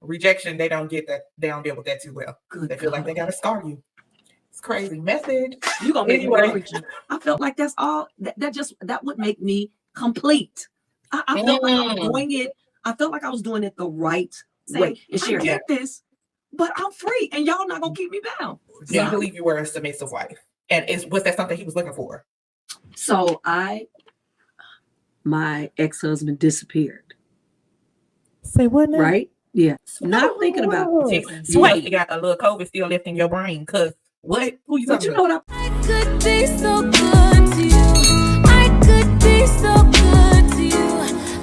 rejection, they don't deal with that too well. Good They feel like they got to scar you. It's crazy message. You gonna make me a preacher. I felt like that's all. That would make me complete. I felt like I was doing it. I felt like I was doing it the right way. And I get this, but I'm free, and y'all not gonna keep me bound. Do you believe you were a submissive wife? And was that something he was looking for? So my ex-husband disappeared. Say what now? Right? Yeah. Not thinking about Sweet. You got a little COVID still left in your brain. Cause what? Who you talking about? I could be so good to you. I could be so good to you.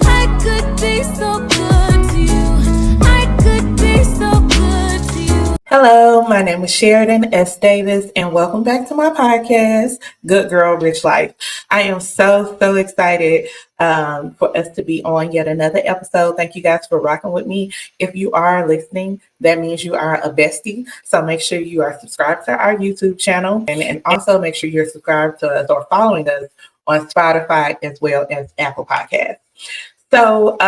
I could be so good to you. I could be so good to you. Hello, my name is Sheridan S. Davis, and welcome back to my podcast, Good Girl, Rich Life. I am so excited for us to be on yet another episode. Thank you guys for rocking with me. If you are listening, that means you are a bestie. So make sure you are subscribed to our YouTube channel, and also make sure you're subscribed to us or following us on Spotify as well as Apple Podcasts. So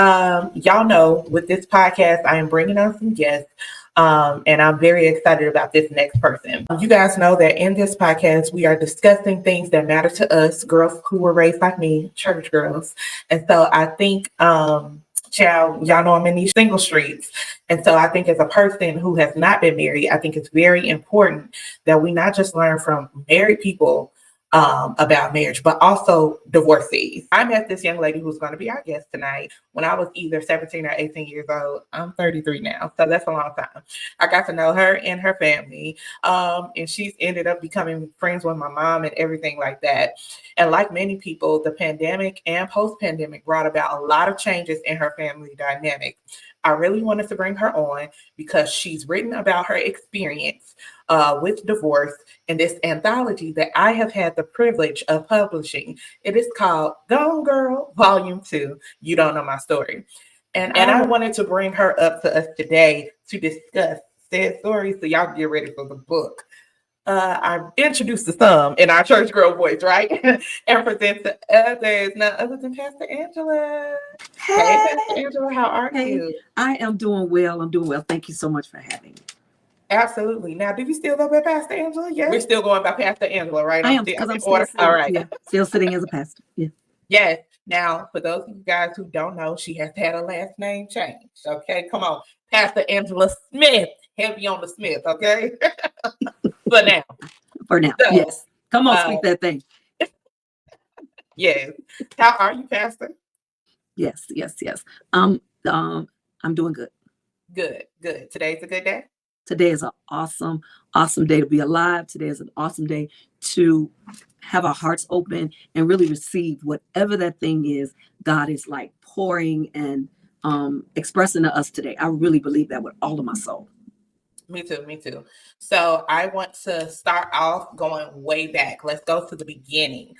y'all know with this podcast, I am bringing on some guests. And I'm very excited about this next person. You guys know that in this podcast, we are discussing things that matter to us, girls who were raised like me, church girls. And so I think, y'all know I'm in these single streets. And so I think as a person who has not been married, I think it's very important that we not just learn from married people about marriage, but also divorcees. I met this young lady who's going to be our guest tonight when I was either 17 or 18 years old. I'm 33 now, so that's a long time. I got to know her and her family, and she's ended up becoming friends with my mom and everything like that. And like many people, the pandemic and post-pandemic brought about a lot of changes in her family dynamic. I really wanted to bring her on because she's written about her experience with divorce in this anthology that I have had the privilege of publishing. It is called Gone Girl Volume 2, You Don't Know My Story. And I wanted to bring her up to us today to discuss said story, so y'all get ready for the book. I introduced to some in our church girl voice, right? And present to others, none other than Pastor Angela. Hey, Pastor Angela, how are you? I am doing well. Thank you so much for having me. Absolutely. Now, do you still go by Pastor Angela? Yes. We're still going by Pastor Angela, right? I am, because I'm still sitting, all right. Yeah, still sitting as a pastor. Yeah. Yes. Now, for those of you guys who don't know, she has had a last name change. Okay, come on. Pastor Angela Smith. Heavy on the Smith, okay? For now. So, yes. Come on, speak that thing. Yes. How are you, Pastor? Yes. I'm doing good. Good. Today's a good day? Today is an awesome day to be alive. Today is an awesome day to have our hearts open and really receive whatever that thing is God is like pouring and expressing to us today. I really believe that with all of my soul. Me too. So I want to start off going way back. Let's go to the beginning.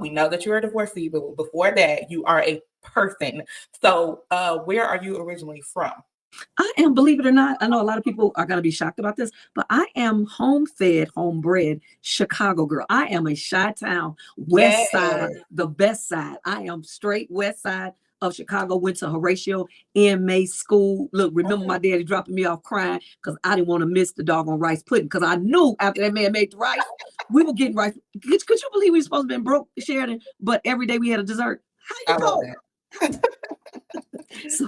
We know that you're a divorcee, but before that, you are a person. So where are you originally from? I am, believe it or not, I know a lot of people are going to be shocked about this, but I am home-fed, homebred Chicago girl. I am a Chi-Town, West Side, the best side. I am straight West Side of Chicago. Went to Horatio in May school. Look, remember my daddy dropping me off crying because I didn't want to miss the doggone rice pudding because I knew after that man made the rice, we were getting rice. Could you believe we were supposed to have been broke, Sheridan, but every day we had a dessert? How you know?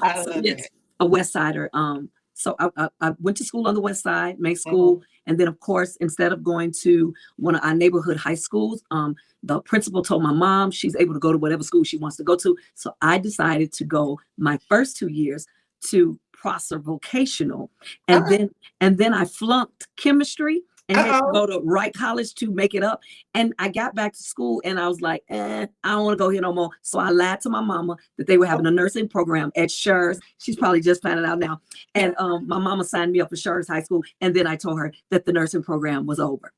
I love that. A West Sider. So I went to school on the West Side, May school. And then, of course, instead of going to one of our neighborhood high schools, the principal told my mom she's able to go to whatever school she wants to go to. So I decided to go my first 2 years to Prosser Vocational. And then I flunked chemistry and had to go to Wright College to make it up. And I got back to school and I was like, I don't want to go here no more. So I lied to my mama that they were having a nursing program at Schurz. She's probably just finding out now. And my mama signed me up for Schurz High School. And then I told her that the nursing program was over.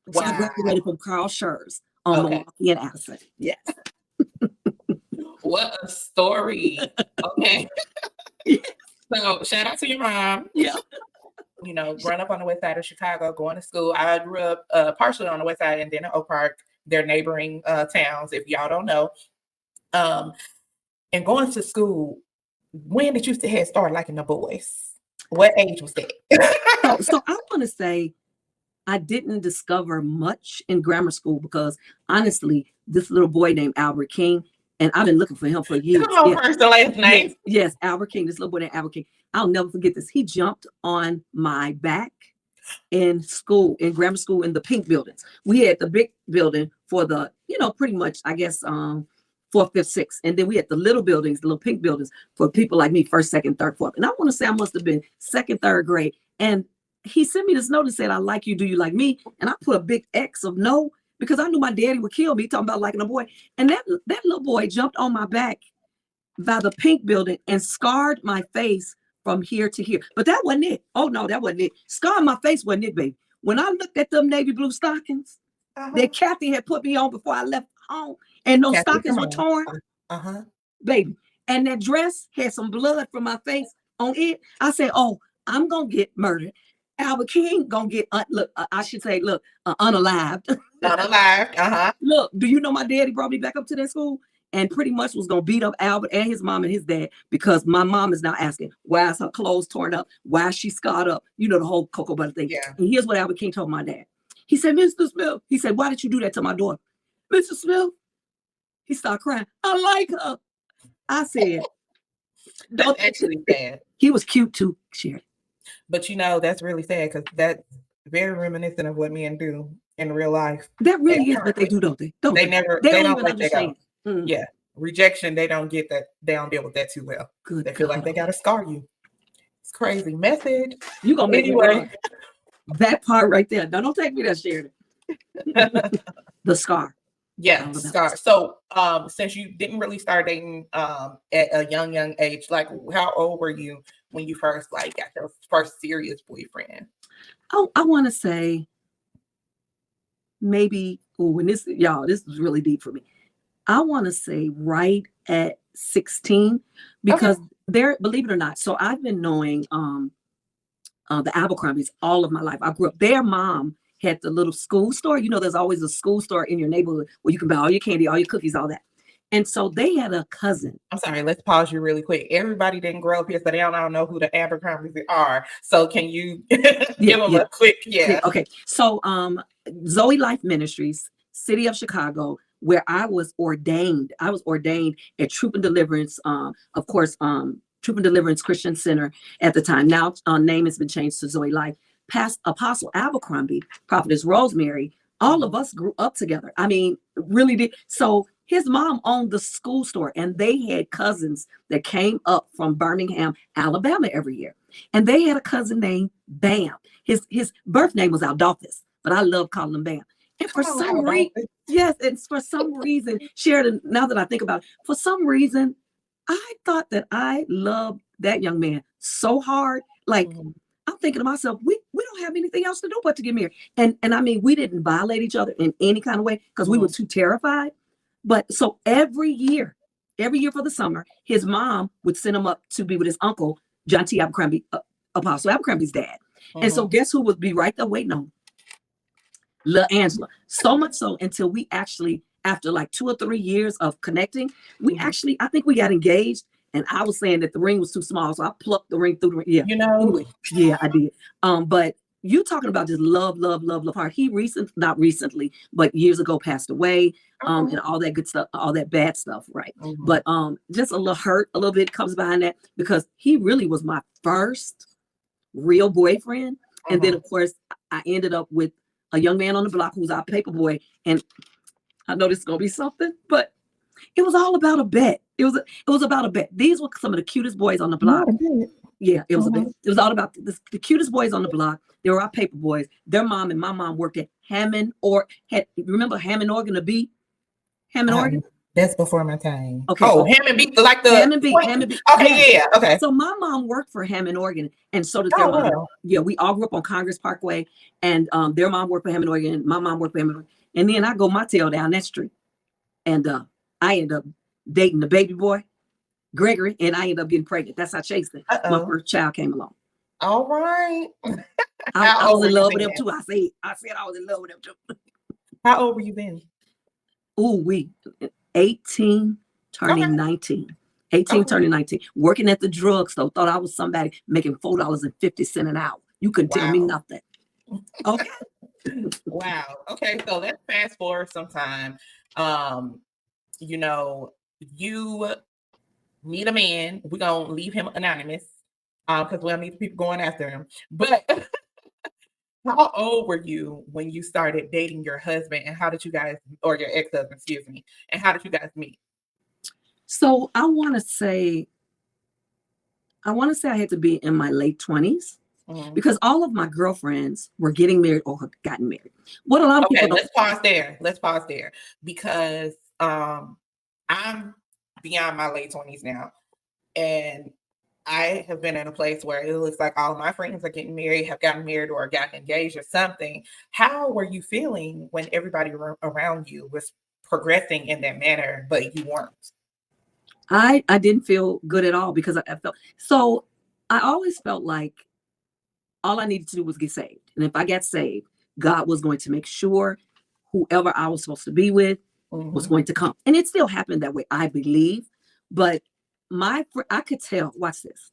Wow. So I graduated from Carl Schurz on Milwaukee and Addison. Yes. What a story. Okay. So shout out to your mom. Yeah. You know, growing up on the West Side of Chicago, going to school. I grew up partially on the West Side and then in Oak Park, their neighboring towns, if y'all don't know. And going to school, when did you head start liking the boys? What age was that? So I want to say I didn't discover much in grammar school because honestly, this little boy named Albert King, and I've been looking for him for years. Come on, first and last name. Yes, Albert King, this little boy named Albert King. I'll never forget this. He jumped on my back in school, in grammar school, in the pink buildings. We had the big building for the, pretty much, I guess, fourth, fifth, sixth. And then we had the little buildings, the little pink buildings for people like me, first, second, third, fourth. And I want to say I must have been second, third grade. And he sent me this note and said, I like you. Do you like me? And I put a big X of no, because I knew my daddy would kill me talking about liking a boy. And that little boy jumped on my back by the pink building and scarred my face from here to here. But that wasn't it. Oh, no, that wasn't it. Scarring my face wasn't it, baby. When I looked at them navy blue stockings that Kathy had put me on before I left home, and those stockings were torn, baby, and that dress had some blood from my face on it, I said, oh, I'm going to get murdered. Albert King going to get, unalived. Unalived, Look, do you know my daddy brought me back up to that school and pretty much was going to beat up Albert and his mom and his dad because my mom is now asking, why is her clothes torn up? Why is she scarred up? You know, the whole cocoa butter thing. Yeah. And here's what Albert King told my dad. He said, Mr. Smith, he said, why did you do that to my daughter? Mr. Smith, he started crying. I like her. I said, that's actually sad. He was cute too, Sheridan. But that's really sad because that's very reminiscent of what men do in real life. That really is what they do, don't they? They don't even let that go. Mm. Yeah. Rejection, they don't get that. They don't deal with that too well. Good. They feel like they got to scar you. It's crazy. Message. You going to make me run. That part right there. No, don't take me there, Sheridan. The scar. Yeah, scar. So, since you didn't really start dating at a young age, like how old were you when you first got your first serious boyfriend? Oh, I want to say maybe. Oh, and this is really deep for me. I want to say right at 16 because believe it or not. So I've been knowing the Abercrombies all of my life. I grew up. Their mom had the little school store. There's always a school store in your neighborhood where you can buy all your candy, all your cookies, all that. And so they had a cousin. I'm sorry, let's pause you really quick. Everybody didn't grow up here, so they don't know who the Abercrombies are. So can you give them a quick, Okay. So Zoe Life Ministries, City of Chicago, where I was ordained. I was ordained at Truth and Deliverance, of course, Truth and Deliverance Christian Center at the time. Now name has been changed to Zoe Life. Past Apostle Abercrombie, Prophetess Rosemary, all of us grew up together. I mean, really did. So his mom owned the school store and they had cousins that came up from Birmingham, Alabama every year. And they had a cousin named Bam. His birth name was Adolphus, but I love calling him Bam. And for some reason, Sheridan, now that I think about it, for some reason, I thought that I loved that young man so hard. Like, I'm thinking to myself, we don't have anything else to do but to get married. And I mean, we didn't violate each other in any kind of way because we were too terrified. But so every year for the summer, his mom would send him up to be with his uncle, John T. Abercrombie, Apostle Abercrombie's dad. And so guess who would be right there waiting on him? La Angela. So much so until we actually, after like 2 or 3 years of connecting, I think we got engaged. And I was saying that the ring was too small, so I plucked the ring through the ring. Yeah, anyway, yeah, I did. But you talking about just love hard. He not recently, but years ago passed away, and all that good stuff, all that bad stuff, right? But just a little hurt, a little bit comes behind that because he really was my first real boyfriend. And then of course I ended up with a young man on the block who's our paper boy. And I know this is gonna be something, but it was all about a bet. It was about a bet. These were some of the cutest boys on the block. Yeah, it was a bet. It was all about the cutest boys on the block. They were our paper boys. Their mom and my mom worked at Hammond remember Hammond Organ, the B? Hammond Organ? That's before my time. Okay. Oh, Hammond B, like the Hammond B. Okay, yeah. Okay. So my mom worked for Hammond Organ, and so did their mom. Wow. Yeah, we all grew up on Congress Parkway, and their mom worked for Hammond Organ, and my mom worked for Hammond Organ. And then I go my tail down that street, and I end up dating the baby boy, Gregory, and I ended up getting pregnant. That's how chased it. My first child came along. All right. I was in love with him too. I said I was in love with him too. How old were you then? Ooh, 18 turning 19. 18 Okay. turning 19, working at the drugstore, thought I was somebody making $4.50 an hour. You couldn't tell me Wow. nothing. Okay. Wow. Okay. So let's fast forward some time. You know, you meet a man. We're gonna leave him anonymous. Because we'll need people going after him. But how old were you when you started dating your husband, and how did you guys, or your ex-husband, excuse me, and how did you guys meet? So I want to say I had to be in my late 20s Mhm. because all of my girlfriends were getting married or had gotten married. What a lot of people Okay, don't. let's pause there. Let's pause there because I'm beyond my late 20s now, and I have been in a place where it looks like all my friends are getting married, have gotten married, or gotten engaged or something. How were you feeling when everybody around you was progressing in that manner, but you weren't? I didn't feel good at all because I felt so. I always felt like all I needed to do was get saved, and if I got saved, God was going to make sure whoever I was supposed to be with was Mhm. going to come, and it still happened that way, I believe. But I could tell. Watch this,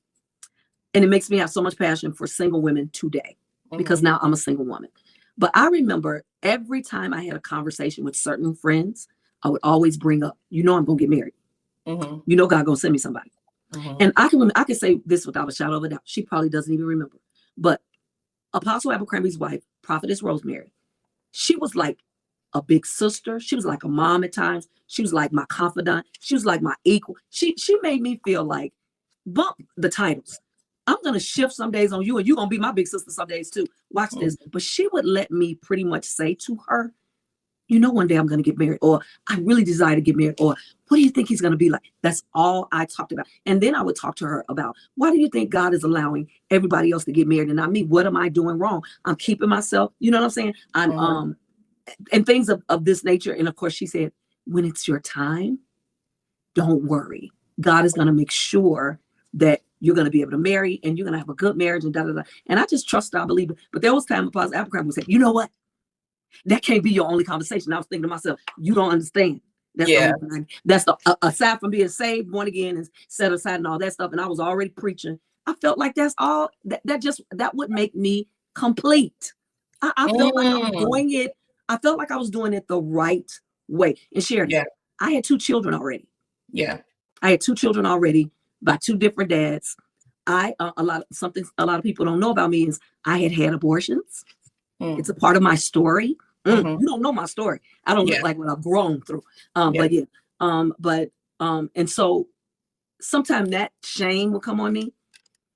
and it makes me have so much passion for single women today because Mhm. now I'm a single woman. But I remember every time I had a conversation with certain friends, I would always bring up, I'm gonna get married. Mhm. God gonna send me somebody. Mhm. And I can say this without a shadow of a doubt. She probably doesn't even remember. But Apostle Abercrombie's wife, Prophetess Rosemary, she was like a big sister. She was like a mom at times. She was like my confidant. She was like my equal. She made me feel like, bump the titles. I'm gonna shift some days on you, and you're gonna be my big sister some days too. Watch Mhm. this. But she would let me pretty much say to her, one day I'm going to get married, or I really desire to get married, or what do you think he's going to be like? That's all I talked about. And then I would talk to her about, why do you think God is allowing everybody else to get married and not me? What am I doing wrong? I'm keeping myself, you know what I'm saying? Mhm. And things of this nature. And of course, she said, when it's your time, don't worry. God is going to make sure that you're going to be able to marry and you're going to have a good marriage and da da da. And I just trust, I believe it. But there was time Apostle Abercrombie would say, you know what? That can't be your only conversation. I was thinking to myself, you don't understand. That's the Yeah. only thing. That's the aside from being saved, born again, and set aside and all that stuff. And I was already preaching. I felt like that's all that would make me complete. I felt like I was Mm. doing it. I felt like I was doing it the right way. And Sheridan, Yeah. I had 2 children already. Yeah. I had 2 children already by 2 different dads. A lot of people don't know about me is I had abortions. It's a Mm. part of my story. Mhm. You don't know my story. I don't look Yeah. like what I've grown through. Yeah. But yeah. And so sometimes that shame will come on me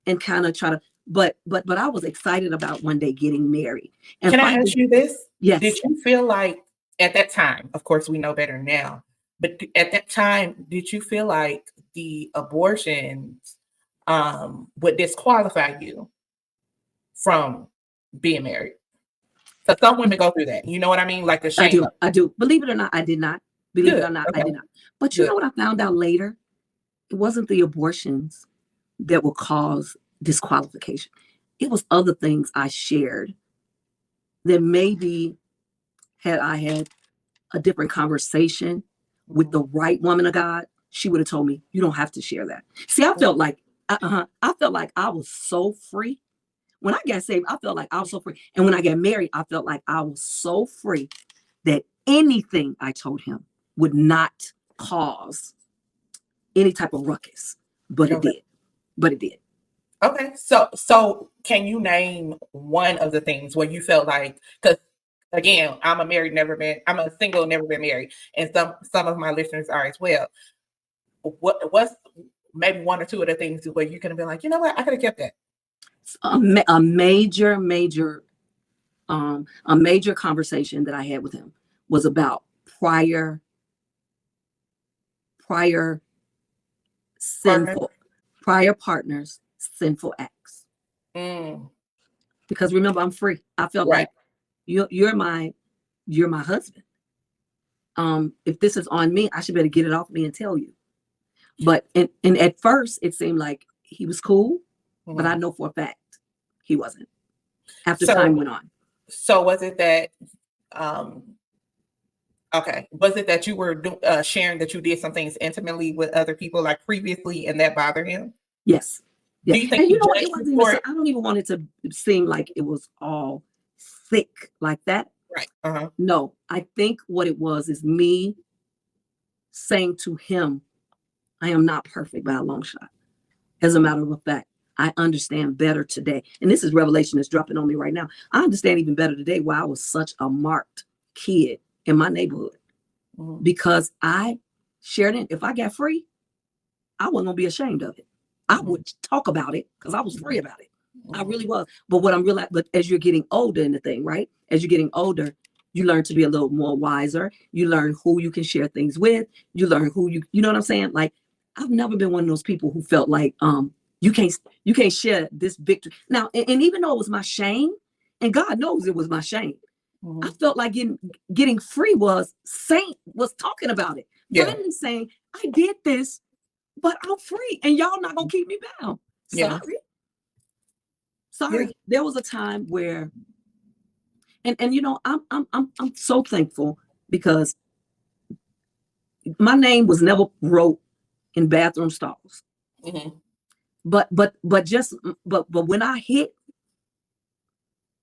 and kind of try to. But I was excited about one day getting married and Can I ask finally. you this? Did Yes, you feel like at that time, of course, we know better now, but at that time, did you feel like the abortions would disqualify you from being married? So some women go through that. You know what I mean? Like the I shame do. of I do. Believe it or not, I did not. Believe it good. or not, I Okay. did not. But you Good. know what I found out later? It wasn't the abortions that will cause disqualification. It was other things I shared that maybe had I had a different conversation with Mhm. the right woman of God, she would have told me, you don't have to share that. See, I felt like I was so free. When I got saved, I felt like I was so free. And when I got married, I felt like I was so free that anything I told him would not cause any type of ruckus. But it Okay. did. But it did. Okay. So can you name one of the things where you felt like, because again, I'm a single, never been married, and some of my listeners are as well. What's maybe one or two of the things where you can be like, you know what, I could have kept that. A major conversation that I had with him was about prior Partner. sinful prior partners sinful acts, Mm, because remember, I'm free. I felt right. like you're my husband. If this is on me, I should better get it off me and tell you. But and at first it seemed like he was cool, but I Mhm. know for a fact he wasn't after time So went on. so was it that um Okay. Was it that you were sharing that you did some things intimately with other people like previously and that bothered him? Yes. Yeah. Do you think And he you know what? judged It you wasn't even for so, it? I don't even want it to seem like it was all thick like that. Right. Uh-huh. No, I think what it was is me saying to him, I am not perfect by a long shot. As a matter of fact, I understand better today. And this is revelation that's dropping on me right now. I understand even better today why I was such a marked kid in my neighborhood. Mhm. Because Sheridan, if I got free, I wasn't gonna be ashamed of it. I would talk about it because I was free about it. I really was. But what I'm realizing, but as you're getting older in the thing, right? As you're getting older, you learn to be a little more wiser. You learn who you can share things with. You learn who you know what I'm saying? Like, I've never been one of those people who felt like you can't share this victory. Now, and even though it was my shame, and God knows it was my shame, I felt like getting free was talking about it. Yeah. Finally saying, I did this, but I'm free and y'all not gonna keep me bound. Yeah. Sorry. Yeah. There was a time where, and you know, I'm so thankful because my name was never wrote in bathroom stalls. Mhm. But when I hit,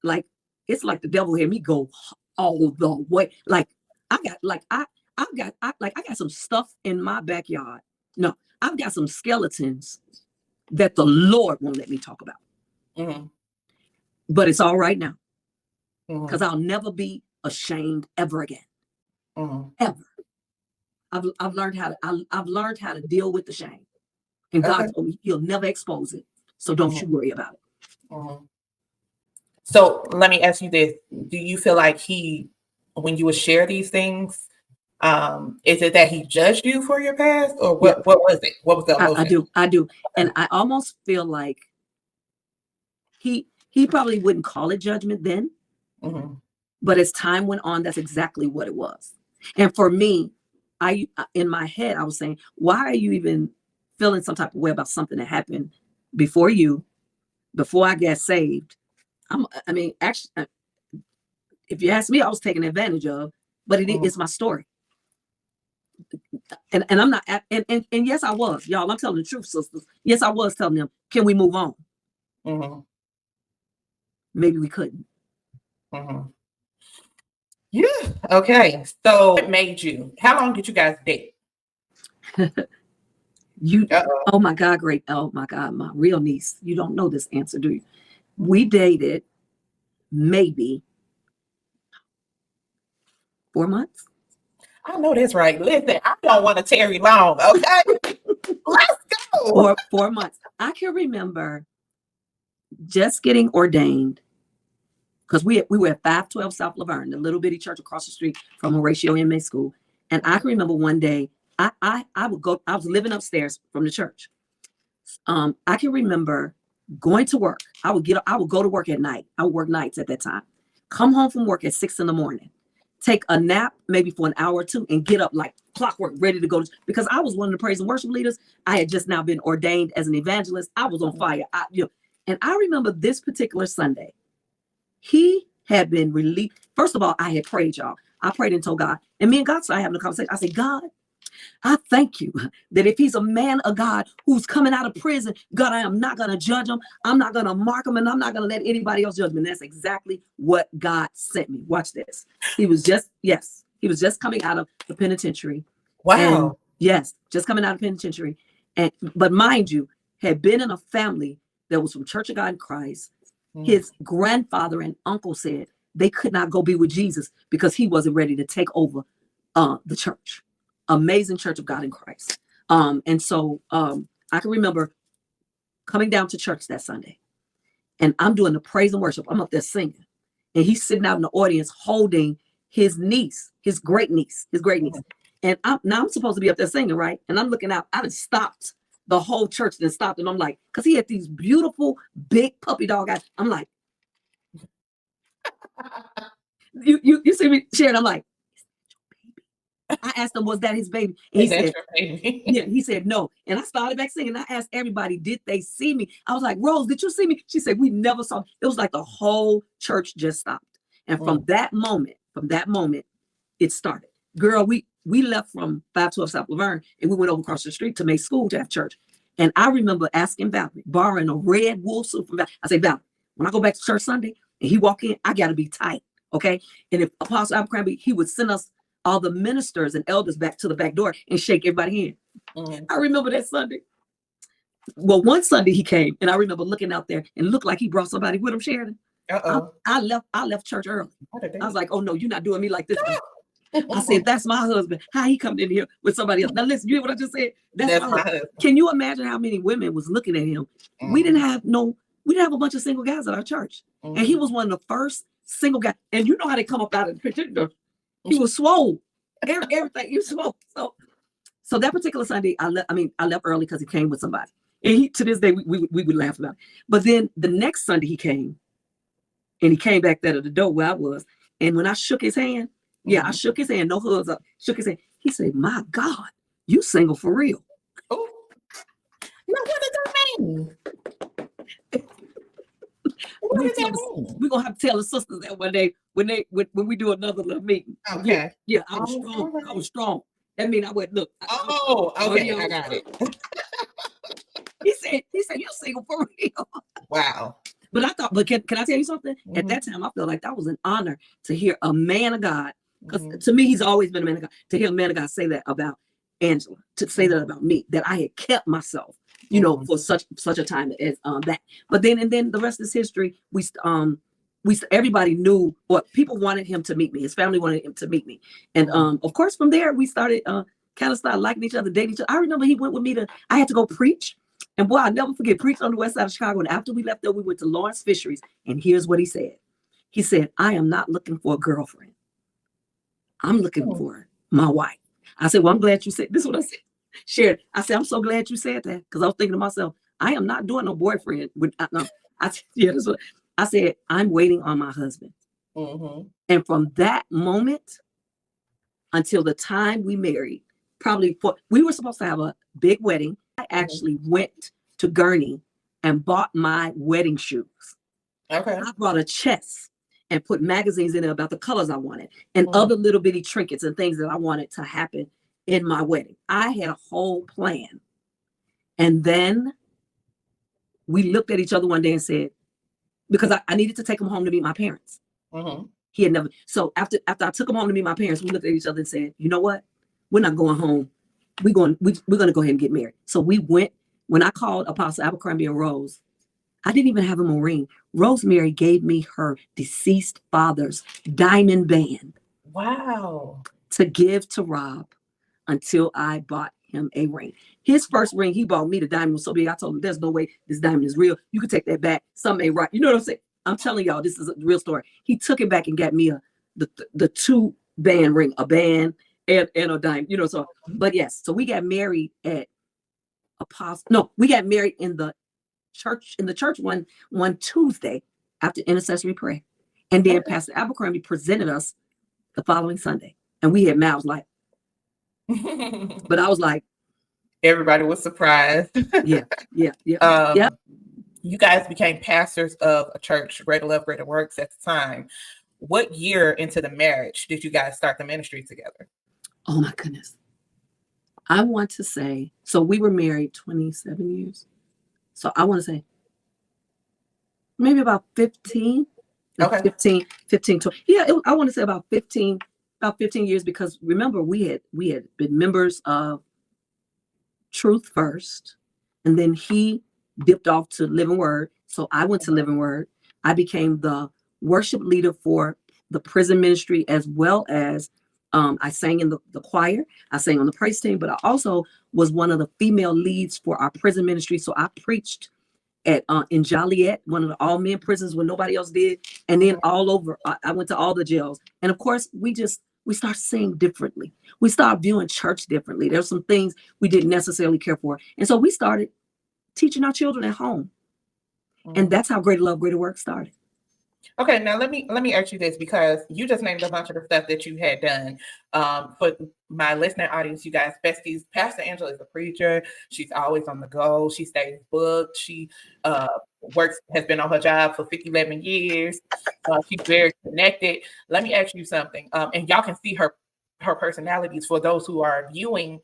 like, it's like the devil had me go all the way. Like I got like I got some stuff in my backyard. No, I've got some skeletons that the Lord won't let me talk about. Mhm. But it's all right now because Mhm. I'll never be ashamed ever again. Mhm. Ever. I've learned how to deal with the shame, and God Okay. told me He'll never expose it. So don't Mhm. you worry about it. Mhm. So let me ask you this. Do you feel like when you would share these things, is it that he judged you for your past or Yeah, what was it? What was the I emotion? do, and I almost feel like he probably wouldn't call it judgment then, Mhm. but as time went on, that's exactly what it was. And for me, I in my head I was saying, why are you even feeling some type of way about something that happened before you, before I got saved? I mean, actually, if you ask me, I was taken advantage of, but Mhm. it's my story. And I'm not, and yes, I was, y'all, I'm telling the truth, sisters. Yes, I was telling them, can we move on? Mhm. Maybe we couldn't. Mhm. Yeah. Okay. So what made you? How long did you guys date? You, Uh-oh. oh my God, great. Oh my God, my real niece. You don't know this answer, do you? We dated maybe 4 months. I know that's right. Listen, I don't want to tarry long. Okay. Let's go. 4 months. I can remember just getting ordained because we were at 512 South Laverne, the little bitty church across the street from Horatio M.A. School. And I can remember one day I would go, I was living upstairs from the church. I can remember going to work. I would go to work at night. I would work nights at that time. Come home from work at 6 in the morning, take a nap maybe for an hour or two, and get up like clockwork, ready to go because I was one of the praise and worship leaders. I had just now been ordained as an evangelist. I was on fire. And I remember this particular Sunday, he had been released. First of all, I had prayed, y'all. I prayed and told God, and me and God started having a conversation. I said, God, I thank you that if he's a man of God who's coming out of prison, God, I am not going to judge him. I'm not going to mark him, and I'm not going to let anybody else judge me. And that's exactly what God sent me. Watch this. He was just coming out of the penitentiary. And Wow. yes, just coming out of penitentiary. But mind you, had been in a family that was from Church of God in Christ. His grandfather and uncle said they could not go be with Jesus because he wasn't ready to take over the church. Amazing Church of God in Christ. And so I can remember coming down to church that Sunday, and I'm doing the praise and worship. I'm up there singing, and he's sitting out in the audience holding his niece, his great niece. And I'm supposed to be up there singing, right? And I'm looking out. I just stopped. The whole church then stopped, and I'm like, because he had these beautiful big puppy dog eyes. I'm like, you see me, Sharon? I'm like, I asked him, was that his baby? And he That's said, your baby. yeah, he said no. And I started back singing. I asked everybody, did they see me? I was like, Rose, did you see me? She said, we never saw. It was like the whole church just stopped. And from that moment, it started. girl, we left from 512 South Laverne and we went over across the street to May School to have church. And I remember asking Valerie, borrowing a red wool suit from Valerie. I say, Valerie, when I go back to church Sunday and he walk in, I got to be tight, okay? And if Apostle Abercrombie, he would send us all the ministers and elders back to the back door and shake everybody in. I remember that Sunday. Well, one Sunday he came, and I remember looking out there and looked like he brought somebody with him, Sheridan. I left church early. I was like, oh no, you're not doing me like this. I said, that's my husband. How he come in here with somebody else? Now listen, you hear what I just said? That's my husband. Can you imagine how many women was looking at him? We didn't have a bunch of single guys at our church. And he was one of the first single guys. And you know how they come up out of the picture. He was swole. Everything, he was swole. So that particular Sunday, I left early because he came with somebody. And he, to this day, we would laugh about it. But then the next Sunday he came, and he came back there to the door where I was. And when I shook his hand, I shook his hand, no hugs up, shook his hand. He said, my God, you single for real. Oh, now what does that mean? What does that mean? We're going to have to tell the sisters that one day when we do another little meeting. Okay. Yeah, I was strong. Right. I was strong. That means I went, look. Okay, I got it. He said, you're single for real. Wow. But I thought, can I tell you something? At that time, I felt like that was an honor to hear a man of God, because to me, he's always been a man of God, to hear a man of God say that about Angela, to say that about me, that I had kept myself, for such a time as that. But then the rest is history. Everybody knew, what people wanted him to meet me. His family wanted him to meet me. And of course, from there, we started kind of started liking each other, dating each other. I remember he went with me I had to go preach. And boy, I'll never forget, preached on the west side of Chicago. And after we left there, we went to Lawrence Fisheries. And here's what he said. He said, I am not looking for a girlfriend. I'm looking for my wife. I said, well, I'm glad you said, this is what I said. Sheridan, I said, I'm so glad you said that. Because I was thinking to myself, I am not doing no boyfriend. I said, I'm waiting on my husband. And from that moment until the time we married, we were supposed to have a big wedding. I actually went to Gurney and bought my wedding shoes. Okay. I brought a chest and put magazines in it about the colors I wanted and other little bitty trinkets and things that I wanted to happen in my wedding. I had a whole plan. And then we looked at each other one day and said, because I needed to take him home to meet my parents. He had never. So after I took him home to meet my parents, we looked at each other and said, you know what? We're not going home. We're going to go ahead and get married. So we went. When I called Apostle Abercrombie and Rose, I didn't even have him a ring. Rosemary gave me her deceased father's diamond band. Wow. To give to Rob until I bought him a ring. His first ring, he bought me, the diamond was so big. I told him, there's no way this diamond is real. You can take that back. Something ain't right. You know what I'm saying? I'm telling y'all, this is a real story. He took it back and got me the two band ring, a band and a diamond. So, but yes. So we got married at we got married in the church one Tuesday after intercessory prayer. And then Pastor Abercrombie presented us the following Sunday. And we had mouths like, but I was like, everybody was surprised. Yeah. You guys became pastors of a church, Greater Love, Greater Works at the time. What year into the marriage did you guys start the ministry together? Oh my goodness. I want to say, so we were married 27 years. So I want to say maybe about 15. Okay. 15, 20. Yeah, I want to say about 15 years, because remember we had been members of Truth First, and then he dipped off to Living Word. So I went to Living Word. I became the worship leader for the prison ministry, as well as I sang in the choir. I sang on the praise team, but I also was one of the female leads for our prison ministry. So I preached in Joliet, one of the all men prisons when nobody else did. And then all over, I went to all the jails. And of course, we start seeing differently. We start viewing church differently. There's some things we didn't necessarily care for. And so we started teaching our children at home. And that's how Greater Love, Greater Work started. Okay, now let me ask you this, because you just named a bunch of the stuff that you had done. For my listening audience, you guys, besties, Pastor Angela is a preacher. She's always on the go. She stays booked. She has been on her job for 11 years. She's very connected. Let me ask you something. And y'all can see her her personalities. For those who are viewing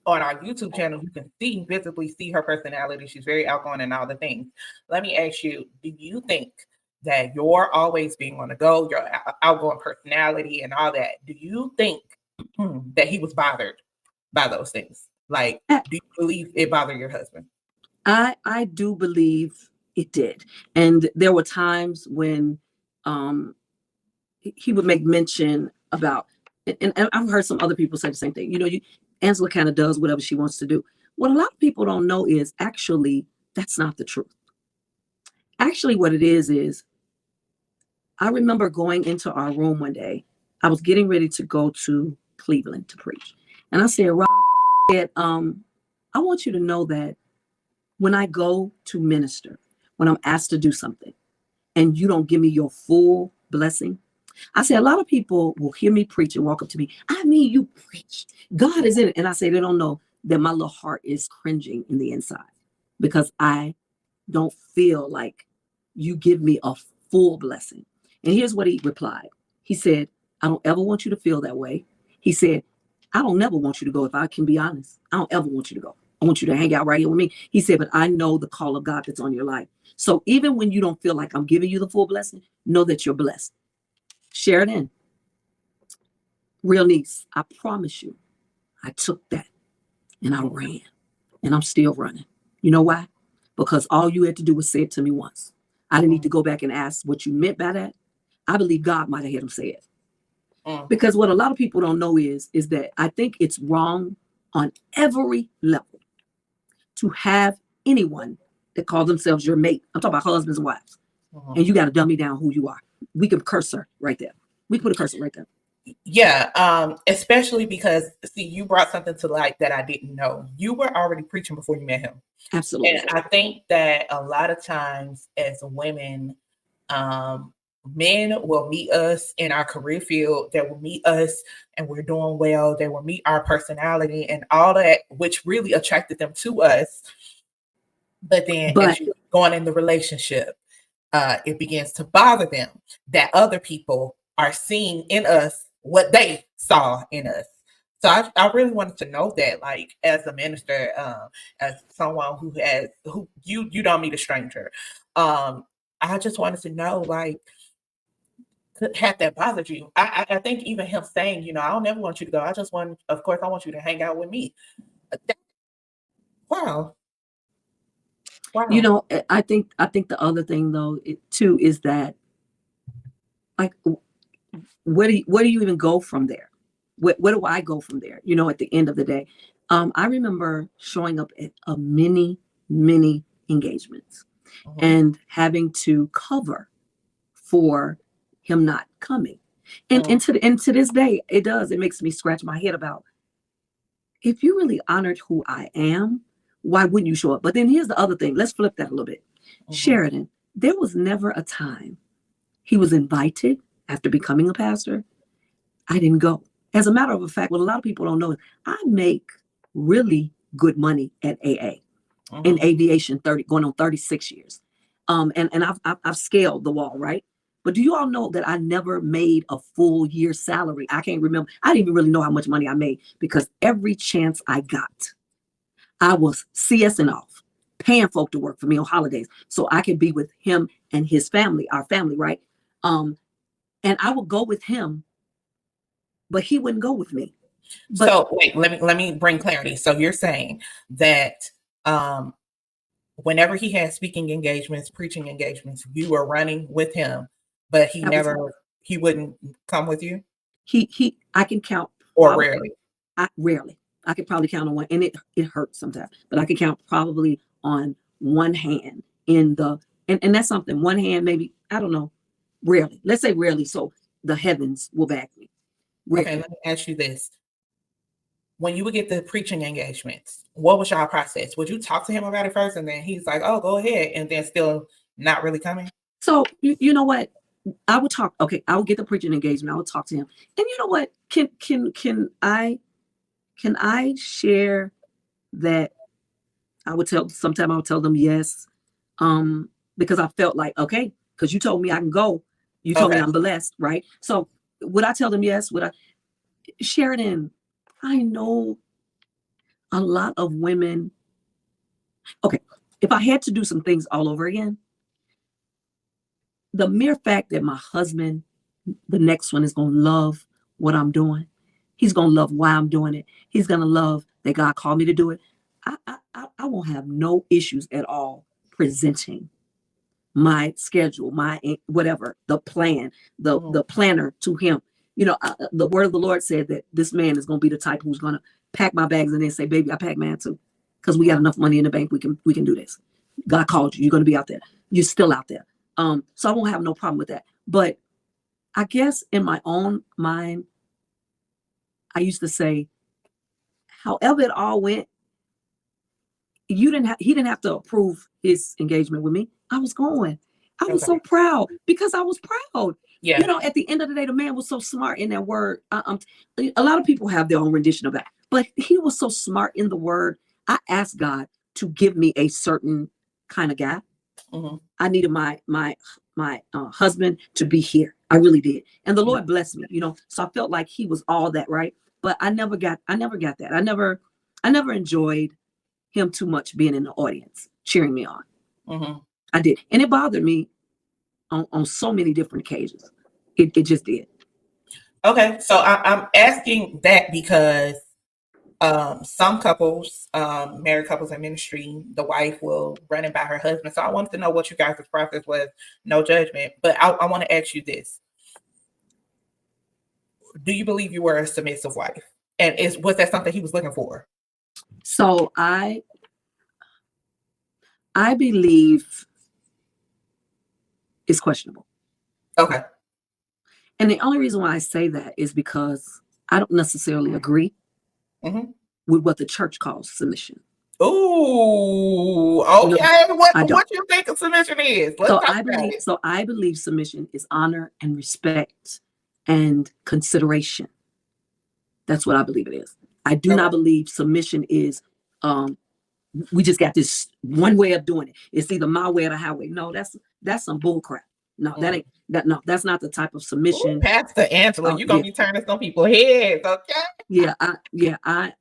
on our YouTube channel, you can visibly see her personality. She's very outgoing and all the things. Let me ask you, do you think that you're always being on the go, your outgoing personality and all that, do you think that he was bothered by those things? Like, do you believe it bothered your husband? I do believe it did. And there were times when he would make mention about, and I've heard some other people say the same thing. Angela kind of does whatever she wants to do. What a lot of people don't know is actually that's not the truth. Actually, what it is I remember going into our room one day. I was getting ready to go to Cleveland to preach. And I said, Rob, I want you to know that when I go to minister, when I'm asked to do something, and you don't give me your full blessing, I say a lot of people will hear me preach and walk up to me. I mean, you preach. God is in it. And I say they don't know that my little heart is cringing in the inside because I don't feel like you give me a full blessing. And here's what he replied. He said, I don't ever want you to feel that way. He said, I don't never want you to go. If I can be honest, I don't ever want you to go. I want you to hang out right here with me. He said, but I know the call of God that's on your life. So even when you don't feel like I'm giving you the full blessing, know that you're blessed. Sheridan, real niece, I promise you, I took that and I ran and I'm still running. You know why? Because all you had to do was say it to me once. I didn't need to go back and ask what you meant by that. I believe God might have had him say it. Because what a lot of people don't know is that I think it's wrong on every level to have anyone that calls themselves your mate. I'm talking about husbands and wives. And you got to dummy down who you are. We can curse her right there. We put a cursor right there. Yeah, especially because, see, you brought something to light that I didn't know. You were already preaching before you met him. Absolutely. And I think that a lot of times as women, men will meet us in our career field. They will meet us and we're doing well. They will meet our personality and all that, which really attracted them to us. But then as you're going in the relationship, it begins to bother them that other people are seeing in us what they saw in us. So I really wanted to know that, like, as a minister, as someone who you don't meet a stranger. I just wanted to know, like, had that bothered you? I think even him saying, I don't ever want you to go. Of course, I want you to hang out with me. Wow. I think the other thing though, too, is that, like, where do you even go from there? Where do I go from there? At the end of the day, I remember showing up at many engagements and having to cover for him not coming. And to this day, it makes me scratch my head about, if you really honored who I am, why wouldn't you show up? But then here's the other thing. Let's flip that a little bit. Sheridan, there was never a time he was invited after becoming a pastor. I didn't go. As a matter of fact, what a lot of people don't know is I make really good money at AA in aviation, going on 36 years. And I've scaled the wall, right? But do you all know that I never made a full year salary? I can't remember. I didn't even really know how much money I made because every chance I got, I was CSing off, paying folk to work for me on holidays so I could be with him and his family, our family, right? And I would go with him, but he wouldn't go with me. So wait, let me bring clarity. So you're saying that whenever he had speaking engagements, preaching engagements, you were running with him, but he wouldn't come with you? I can count. Or rarely? Rarely. I could probably count on one, and it hurts sometimes, but I could count probably on one hand and that's something, one hand, maybe, I don't know, rarely. Let's say rarely, so the heavens will back me. Rarely. Okay, let me ask you this. When you would get the preaching engagements, what was your process? Would you talk to him about it first and then he's like, oh, go ahead, and then still not really coming? So you know what? I would talk, okay, I would get the preaching engagement, I would talk to him. And you know what? Can I share that I would tell them yes, because I felt like, okay, because you told me I can go. You told me I'm blessed, right? So would I tell them yes? Sheridan, I know a lot of women. Okay, if I had to do some things all over again, the mere fact that my husband, the next one, is going to love what I'm doing. He's going to love why I'm doing it. He's going to love that God called me to do it. I won't have no issues at all presenting my schedule, my whatever, the plan, the planner to him. You know, the word of the Lord said that this man is going to be the type who's going to pack my bags and then say, baby, I pack mine too. Because we got enough money in the bank, we can do this. God called you. You're going to be out there. You're still out there. So I won't have no problem with that. But I guess in my own mind, I used to say, however it all went, he didn't have to approve his engagement with me. I was going. I was so proud because I was proud. Yeah. You know, at the end of the day, the man was so smart in that word. A lot of people have their own rendition of that, but he was so smart in the word. I asked God to give me a certain kind of guy. I needed my husband to be here. I really did. And the Lord blessed me, you know, so I felt like he was all that, right? But I never got that. I never enjoyed him too much being in the audience, cheering me on. I did. And it bothered me on so many different occasions. It just did. Okay. So I'm asking that because some couples, married couples in ministry, the wife will run it by her husband. So I wanted to know what you guys' process was. No judgment. But I want to ask you this. Do you believe you were a submissive wife? And was that something he was looking for? So I believe it's questionable. Okay. And the only reason why I say that is because I don't necessarily agree with what the church calls submission. Ooh, okay. No, what you think a submission is? So I believe submission is honor and respect and consideration. That's what I believe it is. I do not believe submission is we just got this one way of doing it. It's either my way or the highway. No, that's some bull crap. No, that ain't that. No, that's not the type of submission. Ooh, Pastor Angela, you're gonna be turning some people's heads, okay? Yeah, I'm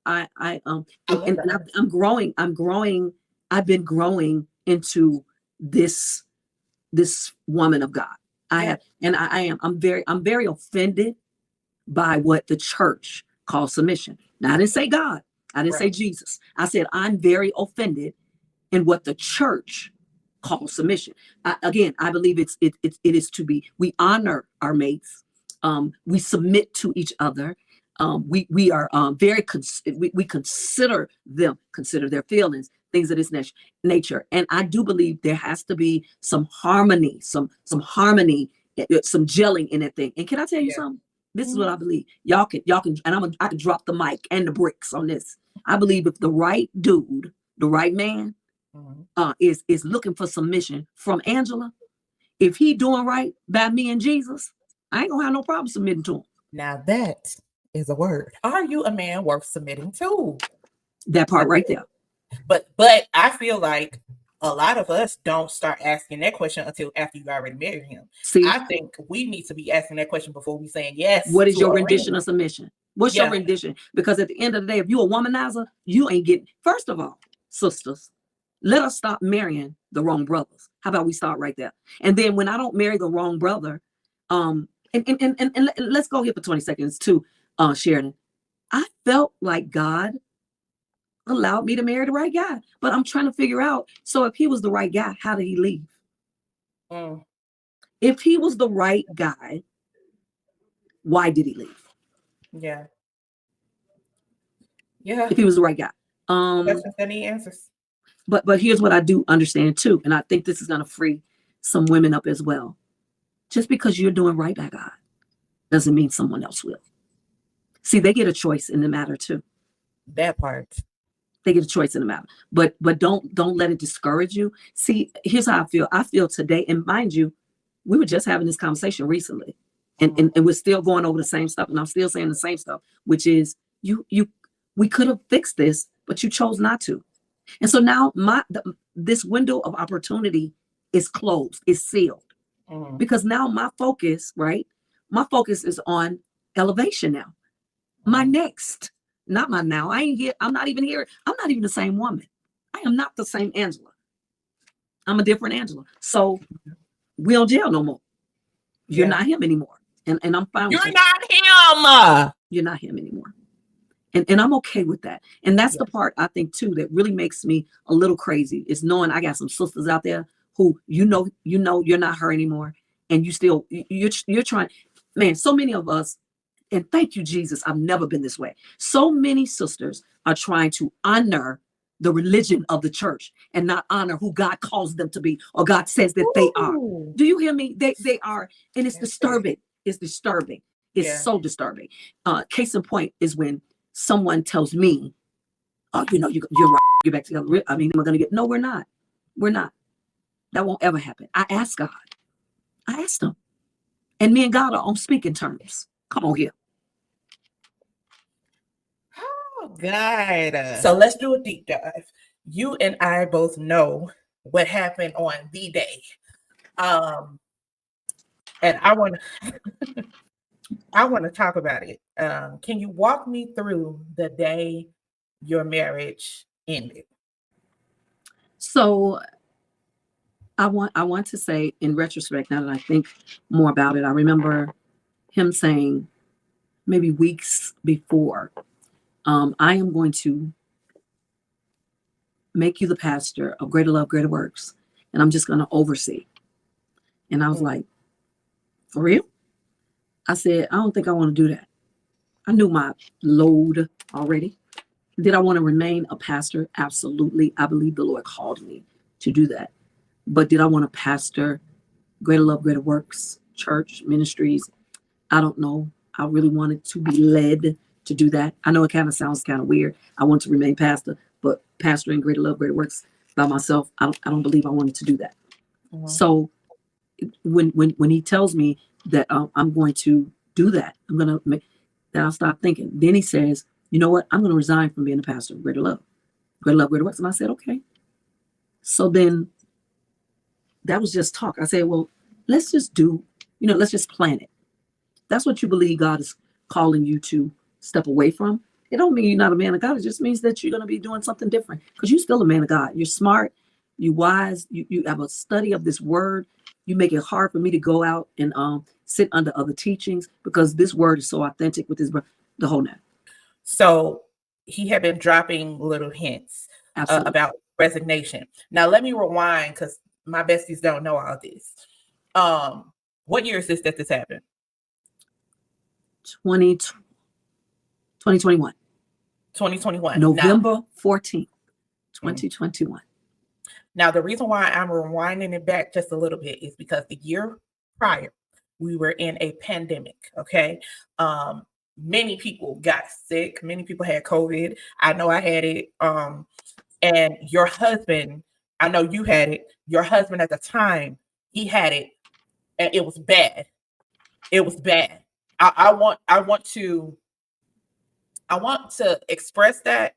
growing. I've been growing into this woman of God. I'm very offended by what the church calls submission. Now, I didn't say God. I didn't say Jesus. I said I'm very offended in what the church calls submission. I believe it is to be. We honor our mates. We submit to each other. We are we consider them, consider their feelings, things of this nature. And I do believe there has to be some harmony, some harmony, some gelling in that thing. And can I tell you something? This is what I believe. Y'all can, and I can drop the mic and the bricks on this. I believe if the right dude, the right man, is looking for submission from Angela, if he doing right by me and Jesus, I ain't gonna have no problem submitting to him. Now that is a word. Are you a man worth submitting to? That part right there. But I feel like a lot of us don't start asking that question until after you already married him. See, I think we need to be asking that question before we saying yes. What is your rendition of submission? What's your rendition? Because at the end of the day, if you're a womanizer, you ain't getting. First of all, sisters, let us stop marrying the wrong brothers. How about we start right there? And then when I don't marry the wrong brother, and let's go here for 20 seconds too, Sheridan. I felt like God allowed me to marry the right guy, but I'm trying to figure out. So if he was the right guy, how did he leave? If he was the right guy, why did he leave? Yeah. If he was the right guy. Questions that need answers. But here's what I do understand too, and I think this is going to free some women up as well. Just because you're doing right by God doesn't mean someone else will. See, they get a choice in the matter too. That part. They get a choice in the matter. But don't let it discourage you. See, here's how I feel. I feel today, and mind you, we were just having this conversation recently, and we're still going over the same stuff, and I'm still saying the same stuff, which is we could have fixed this, but you chose not to. And so now this window of opportunity is closed, is sealed. Because now my focus is on elevation now. My next, not my now. I ain't here. I'm not even here. I'm not even the same woman. I am not the same Angela. I'm a different Angela. So we don't jail no more. You're not him anymore. And I'm fine with that. You're not him. You're not him anymore. And I'm okay with that. And that's the part I think too that really makes me a little crazy is knowing I got some sisters out there who you know you're not her anymore, and you still you're trying. Man, so many of us, and thank you, Jesus, I've never been this way. So many sisters are trying to honor the religion of the church and not honor who God calls them to be or God says that they are. Do you hear me? They are, and it's disturbing. It's disturbing. It's so disturbing. Case in point is when someone tells me, "Oh, you're right. Get back together." I mean, we're gonna get. No, we're not. We're not. That won't ever happen. I asked God. I asked him, and me and God are on speaking terms. Come on here. Oh, God. So let's do a deep dive. You and I both know what happened on the day. And I want to talk about it. Can you walk me through the day your marriage ended? So I want to say in retrospect, now that I think more about it, I remember him saying maybe weeks before, I am going to make you the pastor of Greater Love, Greater Works, and I'm just going to oversee. And I was like, for real? I said, I don't think I want to do that. I knew my load already. Did I want to remain a pastor? Absolutely. I believe the Lord called me to do that. But did I want to pastor Greater Love, Greater Works, church, ministries? I don't know. I really wanted to be led to do that. I know it kind of sounds kind of weird. I want to remain pastor, but pastoring Greater Love, Greater Works by myself, I don't believe I wanted to do that. So when he tells me that I'm going to do that, I'm going to make, then I'll stop thinking. Then he says, you know what? I'm going to resign from being a pastor of Greater Love, Greater Works. And I said, okay. So then that was just talk. I said, well, let's just let's just plan it. That's what you believe God is calling you to step away from. It don't mean you're not a man of God. It just means that you're going to be doing something different because you're still a man of God. You're smart. You're wise. You have a study of this word. You make it hard for me to go out and sit under other teachings because this word is so authentic with this, the whole net. So he had been dropping little hints about resignation. Now let me rewind because my besties don't know all this. What year is this that this happened? 2021. 2021. November 14th, 2021. Now, the reason why I'm rewinding it back just a little bit is because the year prior, we were in a pandemic, okay? Many people got sick. Many people had COVID. I know I had it. And your husband, I know you had it. Your husband at the time, he had it. And it was bad. It was bad. I want to express that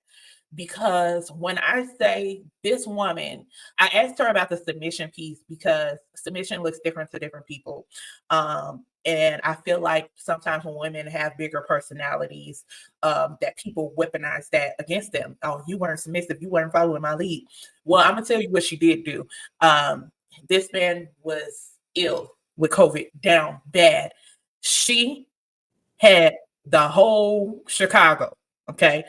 because when I say this woman, I asked her about the submission piece because submission looks different to different people. And I feel like sometimes when women have bigger personalities, that people weaponize that against them. Oh, you weren't submissive. You weren't following my lead. Well, I'm going to tell you what she did do. This man was ill with COVID, down bad. She had the whole Chicago, okay,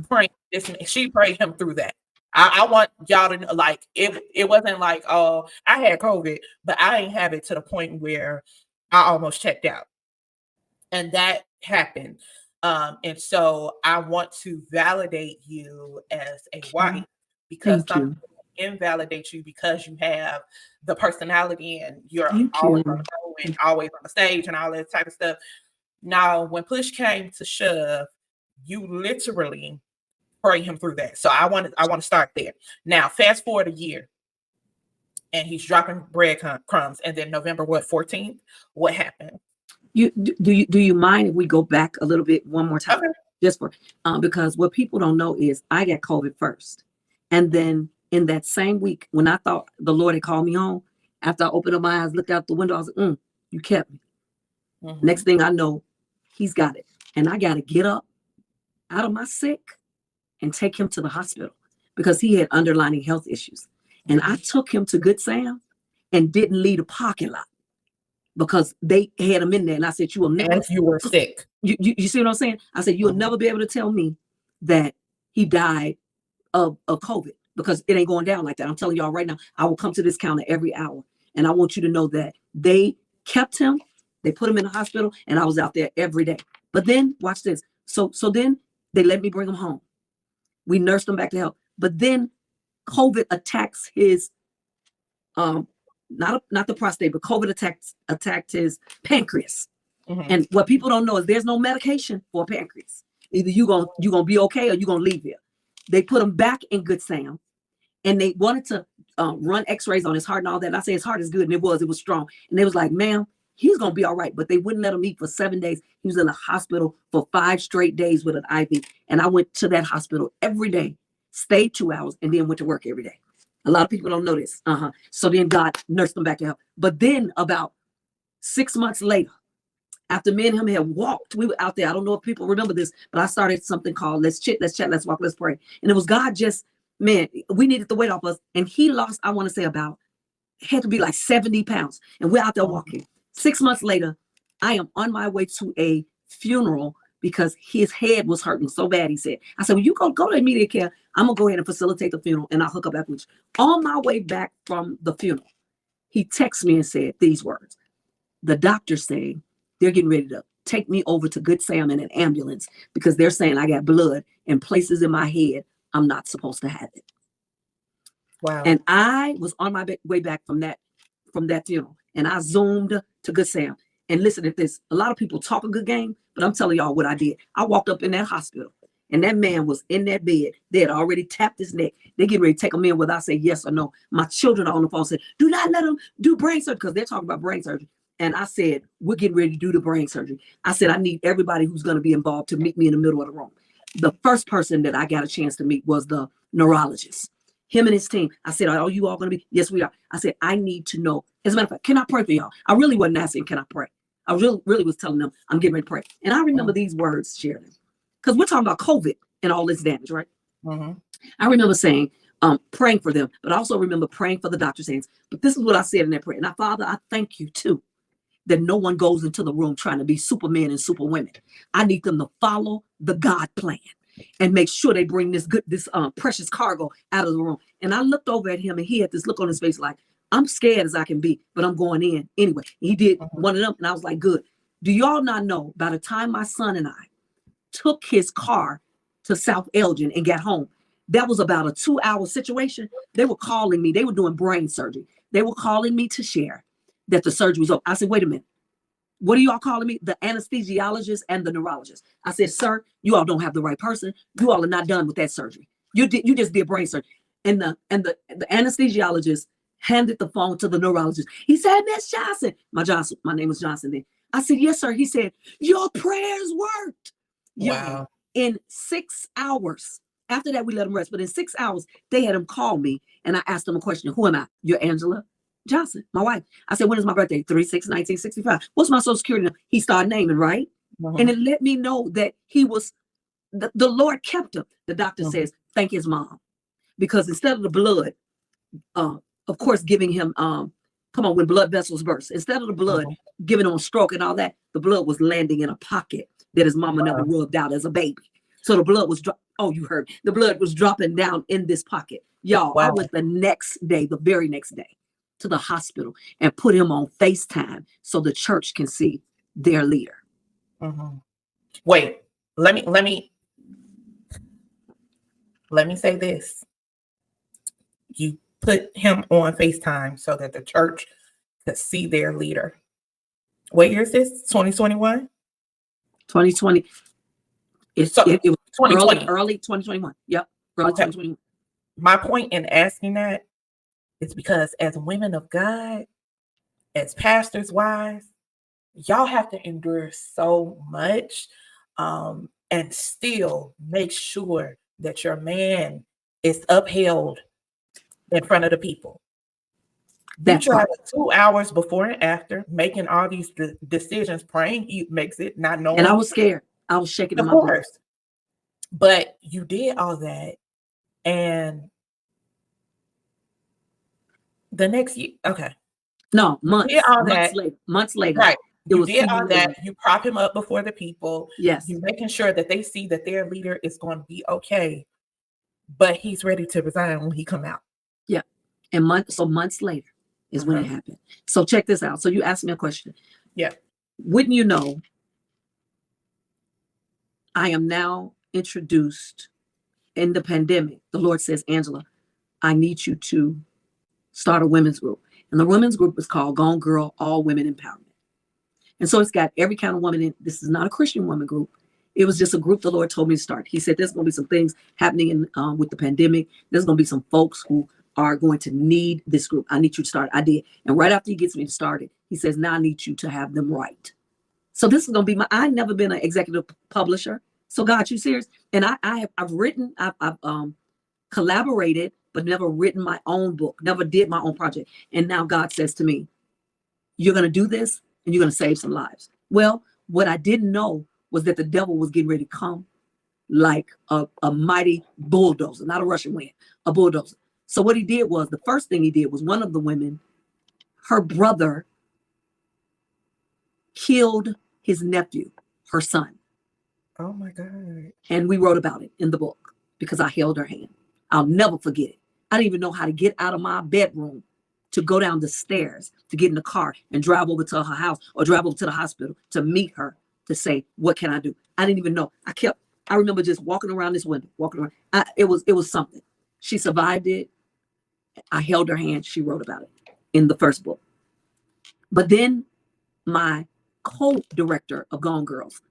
praying this. She prayed him through that. I want y'all to know, like, it wasn't like, oh, I had COVID, but I didn't have it to the point where I almost checked out. And that happened. And so I want to validate you as a wife because some people invalidate you because you have the personality and you're always on the road and always on the stage and all that type of stuff. Now, when push came to shove, you literally pray him through that. So I want to start there. Now, fast forward a year, and he's dropping breadcrumbs. And then November 14th, what happened? Do you mind if we go back a little bit one more time? Okay. Just for because what people don't know is I got COVID first, and then in that same week when I thought the Lord had called me home, after I opened up my eyes, looked out the window, I was like, you kept me. Mm-hmm. Next thing I know, he's got it. And I got to get up out of my sick and take him to the hospital because he had underlying health issues. And I took him to Good Sam and didn't leave the parking lot because they had him in there. And I said, you will never. And you were sick. You see what I'm saying? I said, you'll never be able to tell me that he died of COVID because it ain't going down like that. I'm telling y'all right now, I will come to this counter every hour. And I want you to know that they kept him, they put him in the hospital, and I was out there every day. But then, watch this. So then they let me bring him home. We nursed him back to health. But then COVID attacks his, not the prostate, but COVID attacked his pancreas. And what people don't know is there's no medication for pancreas. Either you're gonna be okay or you're gonna leave here. They put him back in Good Sam, and they wanted to run x-rays on his heart and all that. And I say his heart is good, and it was strong. And they was like, ma'am, he's gonna be all right. But they wouldn't let him eat for 7 days. He was in the hospital for 5 straight days with an IV. And I went to that hospital every day, stayed 2 hours, and then went to work every day. A lot of people don't know this. So then God nursed him back to health. But then about 6 months later, after me and him had walked, we were out there. I don't know if people remember this, but I started something called Let's Chit, Let's Chat, Let's Walk, Let's Pray. And it was God just, man, we needed the weight off us. And he lost, I want to say had to be like 70 pounds. And we're out there walking. 6 months later, I am on my way to a funeral because his head was hurting so bad, he said. I said, well, you go to immediate care. I'm going to go ahead and facilitate the funeral, and I'll hook up afterwards. On my way back from the funeral, he texted me and said these words. The doctor said, they're getting ready to take me over to Good Sam in an ambulance because they're saying I got blood in places in my head I'm not supposed to have it. Wow. And I was on my way back from that funeral, and I zoomed to Good Sam. And listen to this. A lot of people talk a good game, but I'm telling y'all what I did. I walked up in that hospital, and that man was in that bed. They had already tapped his neck. They getting ready to take him in whether I say yes or no. My children are on the phone saying, do not let him do brain surgery because they're talking about brain surgery. And I said, we're getting ready to do the brain surgery. I said, I need everybody who's going to be involved to meet me in the middle of the room. The first person that I got a chance to meet was the neurologist. Him and his team. I said, are you all going to be? Yes, we are. I said, I need to know. As a matter of fact, can I pray for y'all? I really wasn't asking, can I pray? I really was telling them, I'm getting ready to pray. And I remember these words, Sheridan, because we're talking about COVID and all this damage, right? I remember saying, praying for them, but I also remember praying for the doctor's hands. But this is what I said in that prayer. And Father, I thank you too, that no one goes into the room trying to be supermen and superwomen. I need them to follow the God plan and make sure they bring this precious cargo out of the room. And I looked over at him, and he had this look on his face like, I'm scared as I can be, but I'm going in anyway. He did one of them, and I was like, good. Do y'all not know, by the time my son and I took his car to South Elgin and got home, that was about a 2-hour situation. They were calling me. They were doing brain surgery. They were calling me to share that the surgery was over. I said, wait a minute. What are y'all calling me? The anesthesiologist and the neurologist. I said, sir, you all don't have the right person. You all are not done with that surgery. You just did brain surgery. And the anesthesiologist handed the phone to the neurologist. He said, Miss Johnson. My name was Johnson then. I said, yes, sir. He said, your prayers worked. Wow. In 6 hours. After that, we let him rest. But in 6 hours, they had him call me, and I asked him a question. Who am I? You're Angela Johnson, my wife. I said, when is my birthday? 3/6/1965. What's my social security number? He started naming, right? And it let me know that he was, the Lord kept him. The doctor says, thank his mom. Because instead of the blood, of course, giving him, when blood vessels burst, instead of the blood giving him a stroke and all that, the blood was landing in a pocket that his mama never rubbed out as a baby. So the blood was, the blood was dropping down in this pocket. Y'all, I went the very next day, to the hospital and put him on FaceTime so the church can see their leader. Wait, let me say this. You put him on FaceTime so that the church could see their leader. What year is this? 2021? 2020. It was 2020. early 2021. Yep. Early 2021. My point in asking that is because as women of God, as pastors' wives, y'all have to endure so much and still make sure that your man is upheld in front of the people. You travel 2 hours before and after, making all these decisions, praying he makes it, not knowing. And I was scared. I was shaking in of my course. But you did all that, and the next year, okay, No, you did all months that, later, months later, right? it You was did see all you that. later. You prop him up before the people. Yes, You making sure that they see that their leader is going to be okay, but he's ready to resign when he come out. yeah. And months later is when it happened. So check this out. So you asked me a question. Yeah. Wouldn't you know, I am now introduced in the pandemic. The Lord says, Angela, I need you to start a women's group. And the women's group is called Gone Girl All Women Empowerment. And so it's got every kind of woman in. This is not a Christian woman group. It was just a group the Lord told me to start. He said, there's going to be some things happening with the pandemic. There's going to be some folks who are going to need this group. I need you to start. I did. And right after he gets me started, he says, now I need you to have them right. So this is going to be I've never been an executive publisher. So God, you serious? And I've written, I've collaborated, but never written my own book, never did my own project. And now God says to me, you're going to do this and you're going to save some lives. Well, what I didn't know was that the devil was getting ready to come like a mighty bulldozer, not a Russian wind, a bulldozer. So what he did was, the first thing he did was, one of the women, her brother killed his nephew, her son. Oh my God. And we wrote about it in the book because I held her hand. I'll never forget it. I didn't even know how to get out of my bedroom to go down the stairs, to get in the car and drive over to her house or drive over to the hospital to meet her, to say, what can I do? I didn't even know. I remember just walking around this window, walking around. It was something. She survived it. I held her hand. She wrote about it in the first book. But then my co-director of Gone Girls,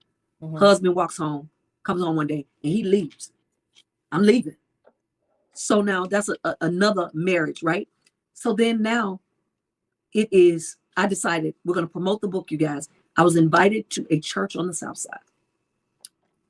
husband comes home one day and he leaves. I'm leaving. So now that's another marriage, right? So then now I decided we're going to promote the book, you guys. I was invited to a church on the South Side.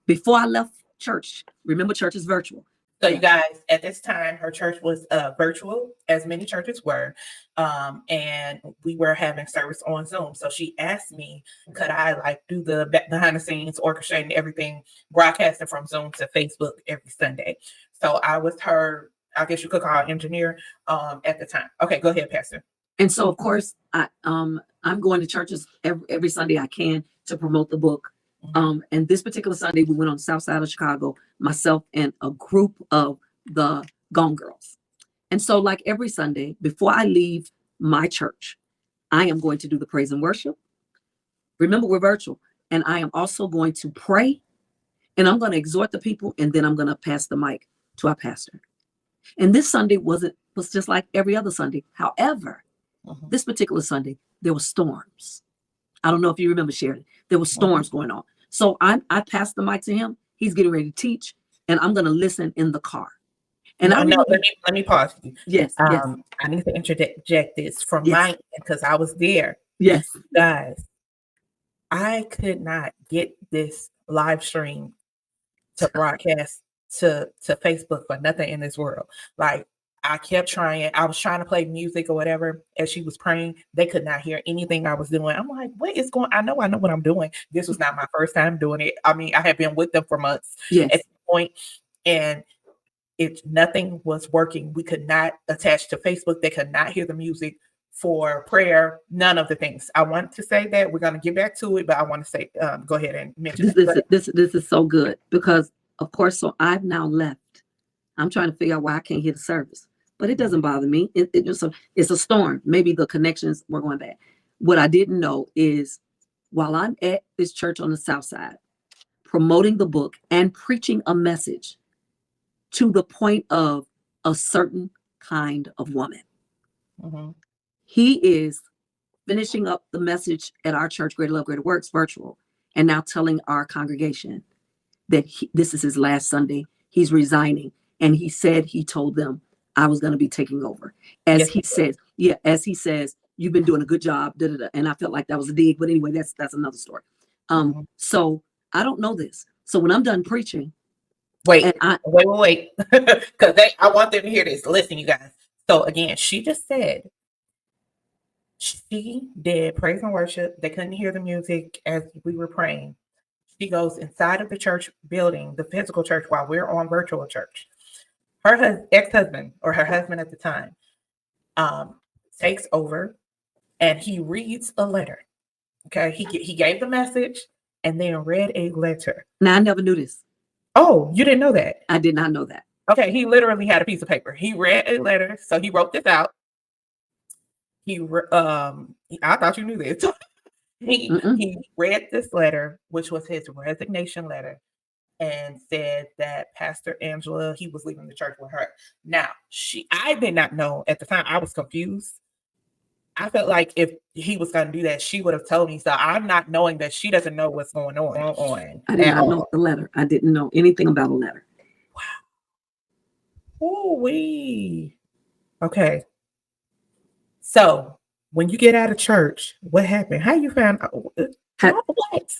Before I left church, remember, church is virtual. So you guys, at this time, her church was virtual, as many churches were, and we were having service on Zoom. So she asked me, could I do the behind the scenes, orchestrating everything, broadcasting from Zoom to Facebook every Sunday. So I was her, I guess you could call her engineer at the time. Okay, go ahead, Pastor. And so, of course, I'm going to churches every Sunday I can to promote the book. And this particular Sunday, we went on the South Side of Chicago, myself and a group of the Gone Girls. And so, like every Sunday, before I leave my church, I am going to do the praise and worship. Remember, we're virtual. And I am also going to pray, and I'm going to exhort the people, and then I'm going to pass the mic to our pastor. And this Sunday was just like every other Sunday. However, this particular Sunday, there were storms. I don't know if you remember, Sheridan. There were storms going on. So I passed the mic to him. He's getting ready to teach, and I'm going to listen in the car. And let me pause you. Yes, yes. I need to interject this from Yes. my end because I was there. Yes. Guys, I could not get this live stream to broadcast to Facebook for nothing in this world. Like, I kept trying. I was trying to play music or whatever as she was praying. They could not hear anything I was doing. I'm like, what is going on? I know what I'm doing. This was not my first time doing it. I mean, I had been with them for months at this point, and nothing was working. We could not attach to Facebook. They could not hear the music for prayer. None of the things. I want to say that we're going to get back to it, but I want to say, go ahead and mention this is so good because, of course, so I've now left. I'm trying to figure out why I can't hear the service, but it doesn't bother me. It's a storm. Maybe the connections were going bad. What I didn't know is, while I'm at this church on the South Side, promoting the book and preaching a message to the point of a certain kind of woman. He is finishing up the message at our church, Greater Love, Greater Works, virtual, and now telling our congregation that this is his last Sunday. He's resigning. And he said, he told them I was going to be taking over. As he says, you've been doing a good job. Da, da, da. And I felt like that was a dig. But anyway, that's another story. So I don't know this. So when I'm done preaching. Wait. Because I want them to hear this. Listen, you guys. So again, she just said she did praise and worship. They couldn't hear the music as we were praying. She goes inside of the church building, the physical church, while we're on virtual church. Her ex-husband, or her husband at the time, takes over, and he reads a letter. Okay, he gave the message and then read a letter. Now, I never knew this. Oh, you didn't know that? I did not know that. Okay, he literally had a piece of paper. He read a letter, so he wrote this out. I thought you knew this. He read this letter, which was his resignation letter, and said that Pastor Angela, he was leaving the church with her. Now, I did not know at the time. I was confused. I felt like if he was going to do that, she would have told me. So I'm not knowing that she doesn't know what's going on. I did not know the letter. I didn't know anything about a letter. Wow. Ooh-wee. Okay. So when you get out of church, what happened? How you found out? What?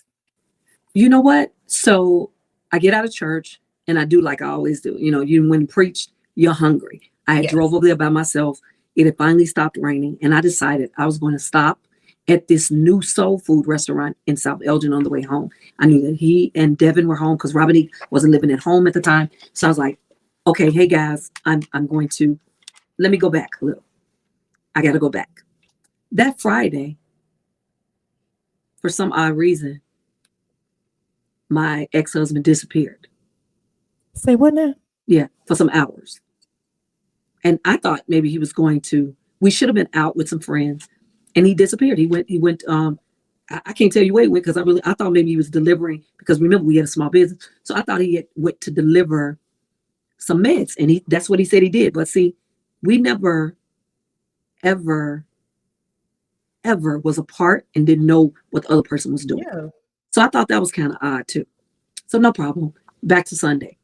You know what? So I get out of church and I do like I always do. You know, when you preach, you're hungry. I had drove over there by myself. It had finally stopped raining, and I decided I was going to stop at this new soul food restaurant in South Elgin on the way home. I knew that he and Devin were home because Robin wasn't living at home at the time. So I was like, okay, hey guys, I'm going to, let me go back a little. I got to go back. That Friday, for some odd reason, my ex-husband disappeared. Say what now? Yeah, for some hours. And I thought maybe he was we should have been out with some friends, and he disappeared. He went, I can't tell you where he went because I thought maybe he was delivering, because remember we had a small business. So I thought he went to deliver some meds, and that's what he said he did. But see, we never, ever was apart and didn't know what the other person was doing. Yeah. So I thought that was kind of odd too. So no problem. Back to Sunday.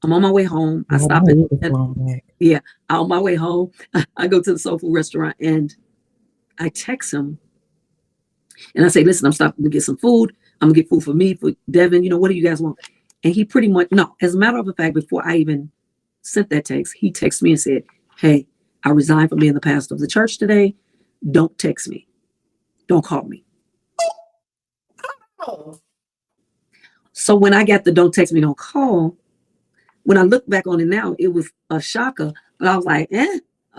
I'm on my way home. I stop on my way home. I go to the soul food restaurant and I text him and I say, listen, I'm stopping to get some food. I'm gonna get food for me, for Devin. What do you guys want? And he pretty much, no, as a matter of fact, before I even sent that text, he texted me and said, hey, I resigned from being the pastor of the church today. Don't text me. Don't call me. Oh. So when I got the don't text me, don't call, when I look back on it now, it was a shocker. But I was like,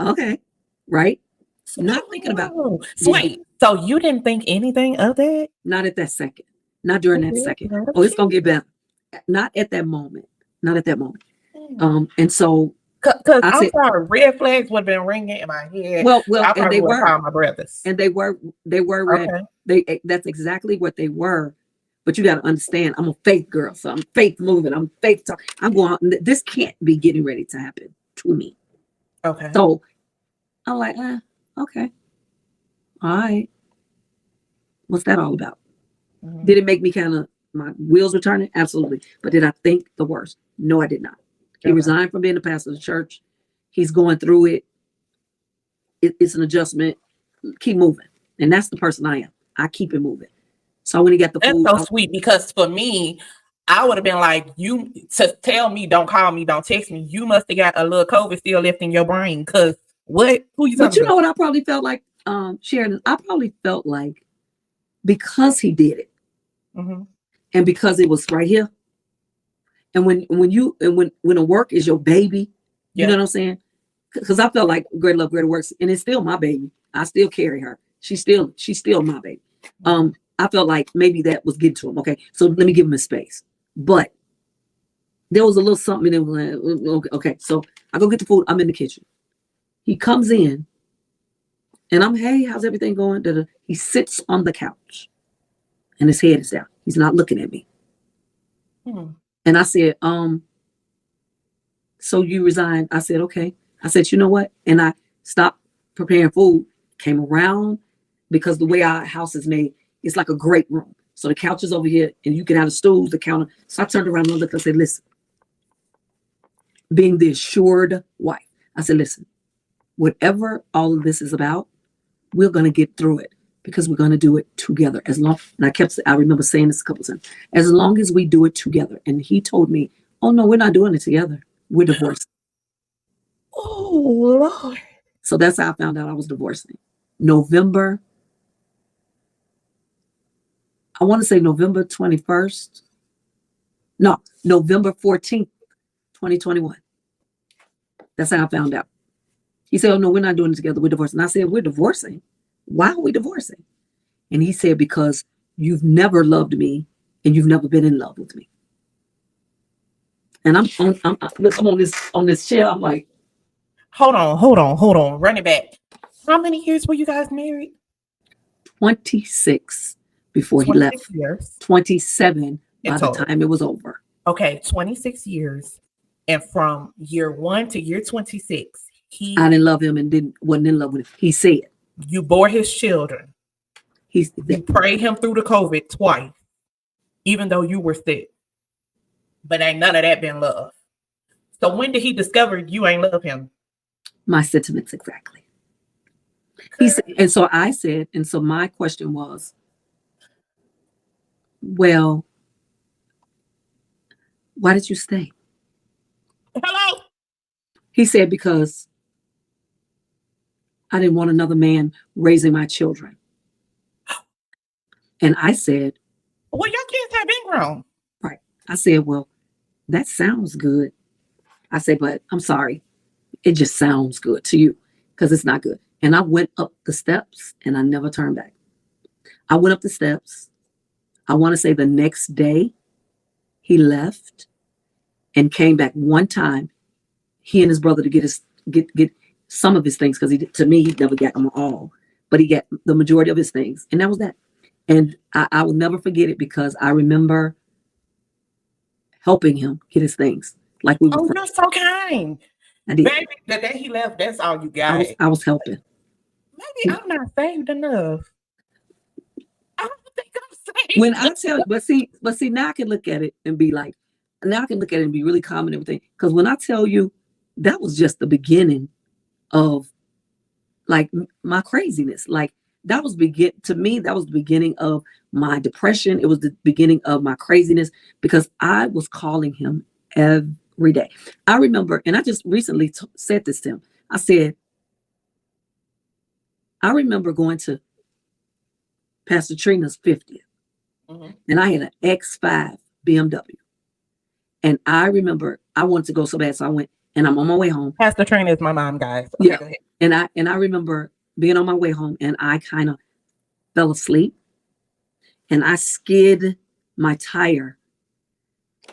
okay, right? Not thinking about it. Wait, so you didn't think anything of that? Not at that second. Not during that second. Oh, it's going to get better. Not at that moment. Not at that moment. And so, because I'm sorry, red flags would have been ringing in my head. Well, and they were my brothers, and they were red. Okay. That's exactly what they were. But you got to understand, I'm a faith girl, so I'm faith moving. I'm faith talking. I'm going. This can't be getting ready to happen to me. Okay. So I'm like, okay, all right. What's that all about? Mm-hmm. Did it make me kind of my wheels were turning? Absolutely. But did I think the worst? No, I did not. He resigned from being the pastor of the church. He's going through it. It's an adjustment. Keep moving. And that's the person I am. I keep it moving. So when he got the food. That's so sweet, because for me, I would have been like, you to tell me, don't call me, don't text me. You must have got a little COVID still left in your brain. Because what? Who you talking about? But you know what I probably felt like, Sheridan? I probably felt like because he did it, and because it was right here. And when a work is your baby, you know what I'm saying? Because I felt like Greater Love, Greater Works, and it's still my baby. I still carry her. She's still my baby. I felt like maybe that was getting to him. Okay, so let me give him his space. But there was a little something that was like, okay. So I go get the food. I'm in the kitchen. He comes in, and I'm, hey, how's everything going? He sits on the couch, and his head is down. He's not looking at me. And I said, so you resigned? I said, okay. I said, you know what? And I stopped preparing food, came around, because the way our house is made, it's like a great room. So the couch is over here, and you can have the stools, the counter. So I turned around and looked. I said, listen, being the assured wife, I said, listen, whatever all of this is about, we're going to get through it, because we're going to do it together. And I remember saying this a couple of times, as long as we do it together. And he told me, oh no, we're not doing it together. We're divorcing. Oh Lord. So that's how I found out I was divorcing. November 21st, No, November 14th, 2021. That's how I found out. He said, oh, no, we're not doing it together. We're divorcing. And I said, we're divorcing? Why are we divorcing? And he said, because you've never loved me and you've never been in love with me. And I'm on this chair. I'm like, hold on. Run it back. How many years were you guys married? 26 before he left. Years. 27 by the time it was over. Okay, 26 years. And from year 1 to year 26, I didn't love him and wasn't in love with him. He said. You bore his children. You prayed him through the COVID twice, even though you were sick. But ain't none of that been love. So when did he discover you ain't love him? My sentiments, exactly. He said, and so I said, and so my question was, well, why did you stay? Hello? He said, because I didn't want another man raising my children. And I said, well, your kids have been grown. Right. I said, well, that sounds good. I said, but I'm sorry. It just sounds good to you because it's not good. And I went up the steps and I never turned back. I went up the steps. I want to say the next day he left and came back one time, he and his brother, to get some of his things, because to me, he never got them all, but he got the majority of his things. And that was that. And I will never forget it because I remember helping him get his things. Like we were friends. You're so kind. I did. Baby, the day he left, that's all you got. I was helping. Maybe I'm not saved enough. I don't think I'm saved. When I tell you, but see, now I can look at it and be like, now I can look at it and be really calm and everything. Because when I tell you, that was just the beginning of like my craziness. Like that was to me, that was the beginning of my depression. It was the beginning of my craziness because I was calling him every day. I remember, and I just recently said this to him. I said, I remember going to Pastor Trina's 50th, and I had an X5 BMW. And I remember I wanted to go so bad, so I went, and I'm on my way home. Pastor Trina is my mom, guys. Okay, yeah. Go ahead. And I remember being on my way home, and I kind of fell asleep, and I skid my tire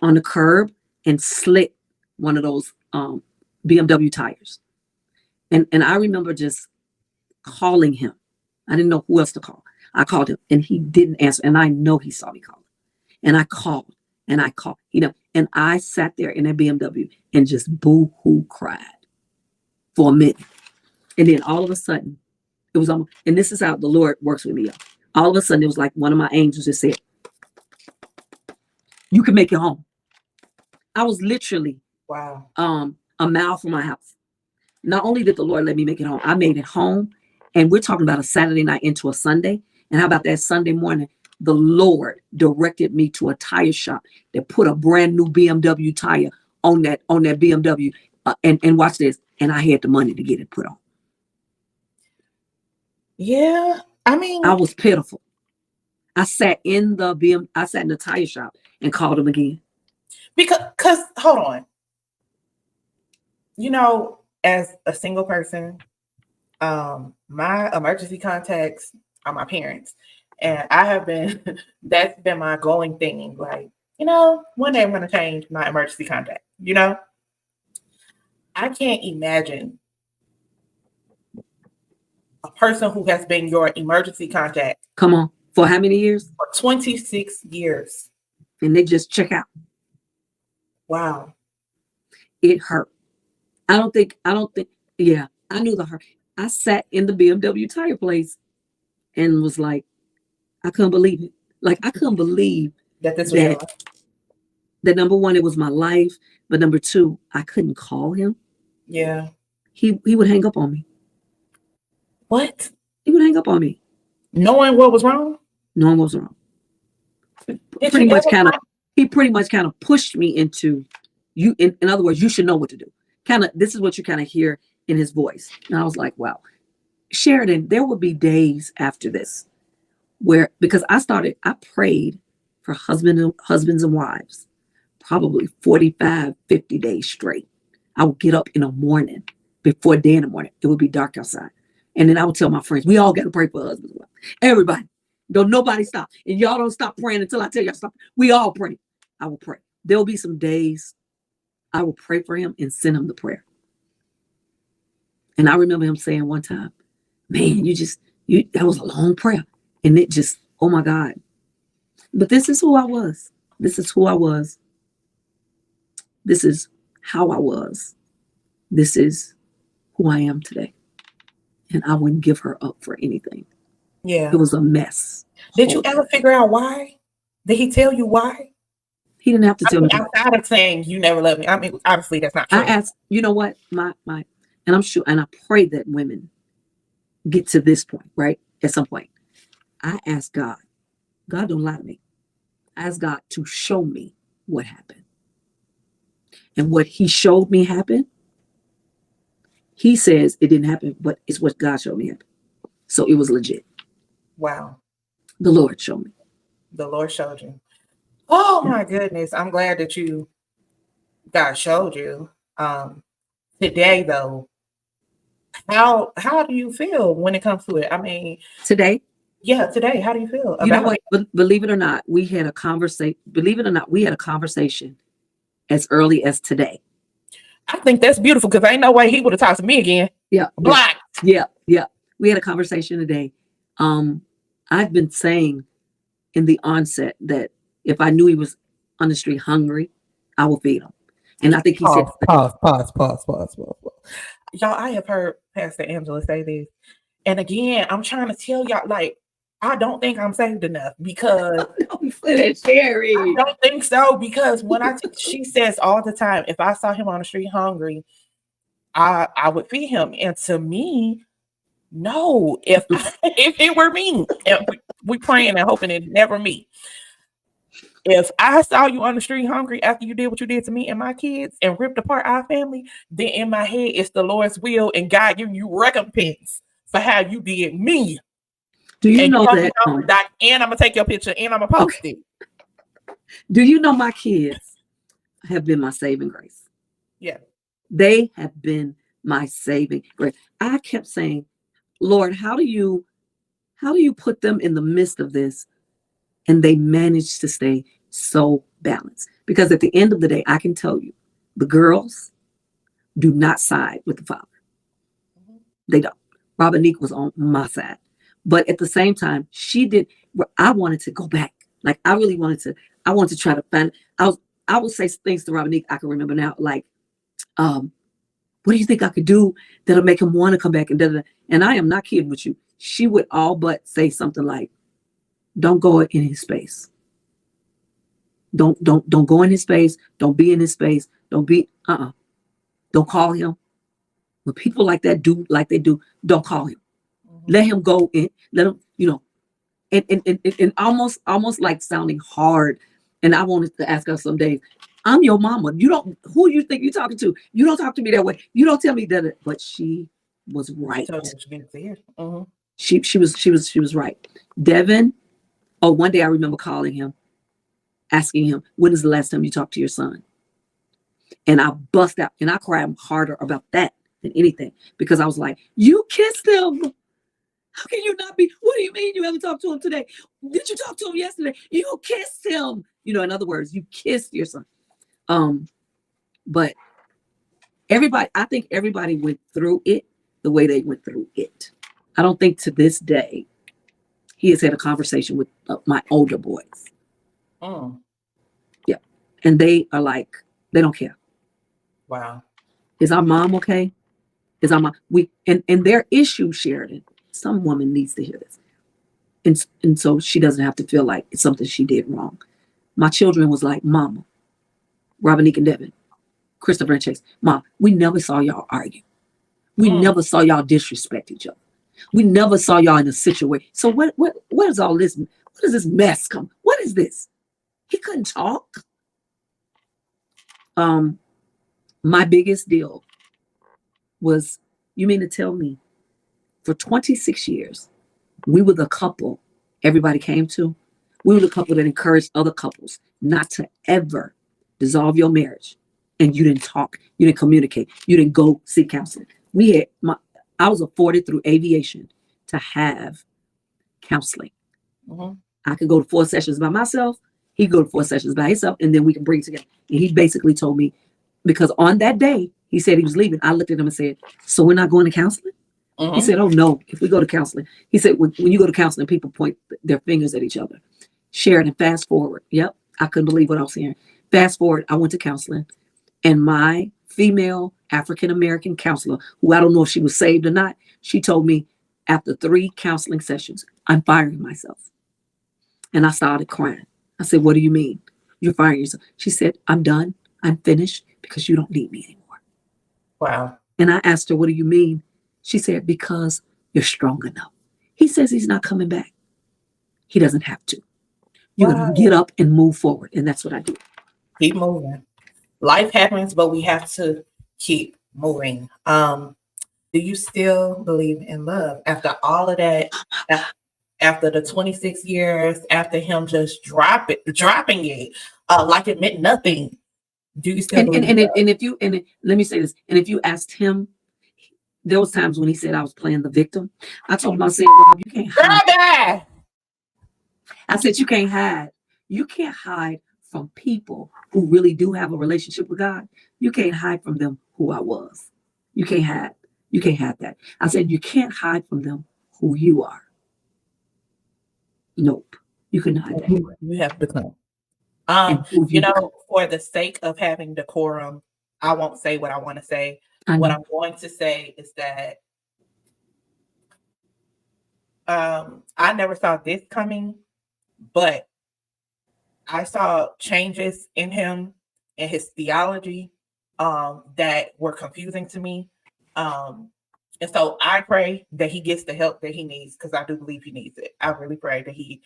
on the curb and slit one of those BMW tires. And I remember just calling him. I didn't know who else to call. I called him, and he didn't answer. And I know he saw me calling. And I called, and I sat there in that BMW and just boo-hoo cried for a minute. And then all of a sudden, it was almost, and this is how the Lord works with me. Y'all. All of a sudden, it was like one of my angels just said, you can make it home. I was literally a mile from my house. Not only did the Lord let me make it home, I made it home. And we're talking about a Saturday night into a Sunday. And how about that Sunday morning? The Lord directed me to a tire shop that put a brand new BMW tire on that BMW. And watch this. And I had the money to get it put on. Yeah. I mean, I was pitiful. I sat in the tire shop and called him again. Because hold on. You know, as a single person, my emergency contacts are my parents. And that's been my going thing. Like, one day I'm going to change my emergency contact, I can't imagine a person who has been your emergency contact. Come on. For how many years? For 26 years. And they just check out. Wow. It hurt. I don't think, yeah, I knew the hurt. I sat in the BMW tire place and was like, I couldn't believe it. Like, I couldn't believe that this was that number one, it was my life. But number two, I couldn't call him. Yeah. He would hang up on me. What? He would hang up on me. Knowing what was wrong? Knowing what was wrong. He pretty much kind of pushed me into you. In other words, you should know what to do. This is what you kind of hear in his voice. And I was like, wow. Sheridan, there would be days after this because I prayed for husbands and wives, probably 45, 50 days straight. I would get up in the morning, before day in the morning. It would be dark outside. And then I would tell my friends, we all got to pray for husbands. Everybody. Don't nobody stop. And y'all don't stop praying until I tell y'all stop. We all pray. I will pray. There'll be some days I will pray for him and send him the prayer. And I remember him saying one time, man, that was a long prayer. And it just, oh my God. But this is who I was. This is who I was. This is how I was. This is who I am today. And I wouldn't give her up for anything. Yeah. It was a mess. Did you ever figure out why? Did he tell you why? He didn't have to tell me. Outside of saying you never loved me. I mean, obviously that's not true. I asked, you know what? And I'm sure, and I pray that women get to this point, right? At some point. I asked God don't lie to me. I asked God to show me what happened. And what he showed me happened, he says it didn't happen, but it's what God showed me happened. So it was legit. Wow. The Lord showed me. The Lord showed you. Oh my goodness. I'm glad that God showed you. Today though, how do you feel when it comes to it? I mean, today, how do you feel about you know what? it? Believe it or not, we had a conversation. Believe it or not, we had a conversation as early as today. I think that's beautiful because ain't no way he would have talked to me again. Yeah. Black. Yeah. We had a conversation today. I've been saying in the onset that if I knew he was on the street hungry, I would feed him. And I think he said, pause. Y'all, I have heard Pastor Angela say this. And again, I'm trying to tell y'all, like, I don't think I'm saved enough because I don't think so. Because when she says all the time, if I saw him on the street hungry, I would feed him. And to me, no, if it were me, we praying and hoping it never me. If I saw you on the street hungry after you did what you did to me and my kids and ripped apart our family, then in my head it's the Lord's will and God giving you recompense for how you did me. Do you know that? And I'm gonna take your picture and I'm gonna post it. Do you know my kids have been my saving grace? Yeah, they have been my saving grace. I kept saying, Lord, how do you put them in the midst of this? And they managed to stay so balanced. Because at the end of the day, I can tell you, the girls do not side with the father. Mm-hmm. They don't. Robinique was on my side. But at the same time, she did. I wanted to go back. Like I really wanted to try to find. I would say things to Robinique I can remember now, like, what do you think I could do that'll make him want to come back? And I am not kidding with you. She would all but say something like, don't go in his space. Don't go in his space. Don't be in his space. Don't call him. When people like that do like they do, don't call him. Mm-hmm. Let him go in. Let him, and almost like sounding hard. And I wanted to ask her some days, I'm your mama. Who you think you're talking to? You don't talk to me that way. You don't tell me that. But she was right. Mm-hmm. She was right. Devin. Oh, one day I remember calling him, asking him, when is the last time you talked to your son? And I bust out and I cried harder about that than anything because I was like, you kissed him. How can you not be? What do you mean you haven't talked to him today? Did you talk to him yesterday? You kissed him. In other words, you kissed your son. But I think everybody went through it the way they went through it. I don't think to this day he has had a conversation with my older boys. Oh. Yeah. And they are like, they don't care. Wow. Is our mom okay? Is our mom, and their issue, Sheridan, some woman needs to hear this. And so she doesn't have to feel like it's something she did wrong. My children was like, Mama, Robinique and Devin, Christopher and Chase, Mom, we never saw y'all argue. We never saw y'all disrespect each other. We never saw y'all in a situation. So what is all this? What is this mess come? What is this? He couldn't talk. My biggest deal was, you mean to tell me for 26 years, we were the couple everybody came to. We were the couple that encouraged other couples not to ever dissolve your marriage, and you didn't talk, you didn't communicate, you didn't go seek counseling. I was afforded through aviation to have counseling. Mhm. I could go to 4 sessions by myself. He could go to 4 sessions by himself, and then we can bring it together. And he basically told me, because on that day he said he was leaving, I looked at him and said, "So we're not going to counseling?" Mhm. He said, "Oh no, if we go to counseling," he said, when you go to counseling, people point their fingers at each other. Sheridan, fast forward. Yep, I couldn't believe what I was hearing. Fast forward, I went to counseling, and my female African American counselor, who I don't know if she was saved or not, she told me after 3 counseling sessions, I'm firing myself. And I started crying. I said, "What do you mean? You're firing yourself?" She said, "I'm done. I'm finished because you don't need me anymore." Wow. And I asked her, "What do you mean?" She said, "Because you're strong enough." He says he's not coming back. He doesn't have to. You're Wow. going to get up and move forward. And that's what I do. Keep moving. Life happens, but we have to keep moving. Do you still believe in love after all of that? After the 26 years, after him just dropping it, like it meant nothing. Do you still believe in love? Let me say this. And if you asked him, there was times when he said I was playing the victim. I told him, I said, "Rob, you can't hide." I said, "You can't hide. You can't hide from people who really do have a relationship with God. You can't hide from them who I was. You can't hide. You can't hide that." I said, "You can't hide from them who you are." Nope. You couldn't hide that. You have to become. And who You you become. know, for the sake of having decorum, I won't say what I want to say. I What know. I'm going to say is that I never saw this coming, but I saw changes in him and his theology that were confusing to me. Um, and so I pray that he gets the help that he needs, because I do believe he needs it. I really pray that he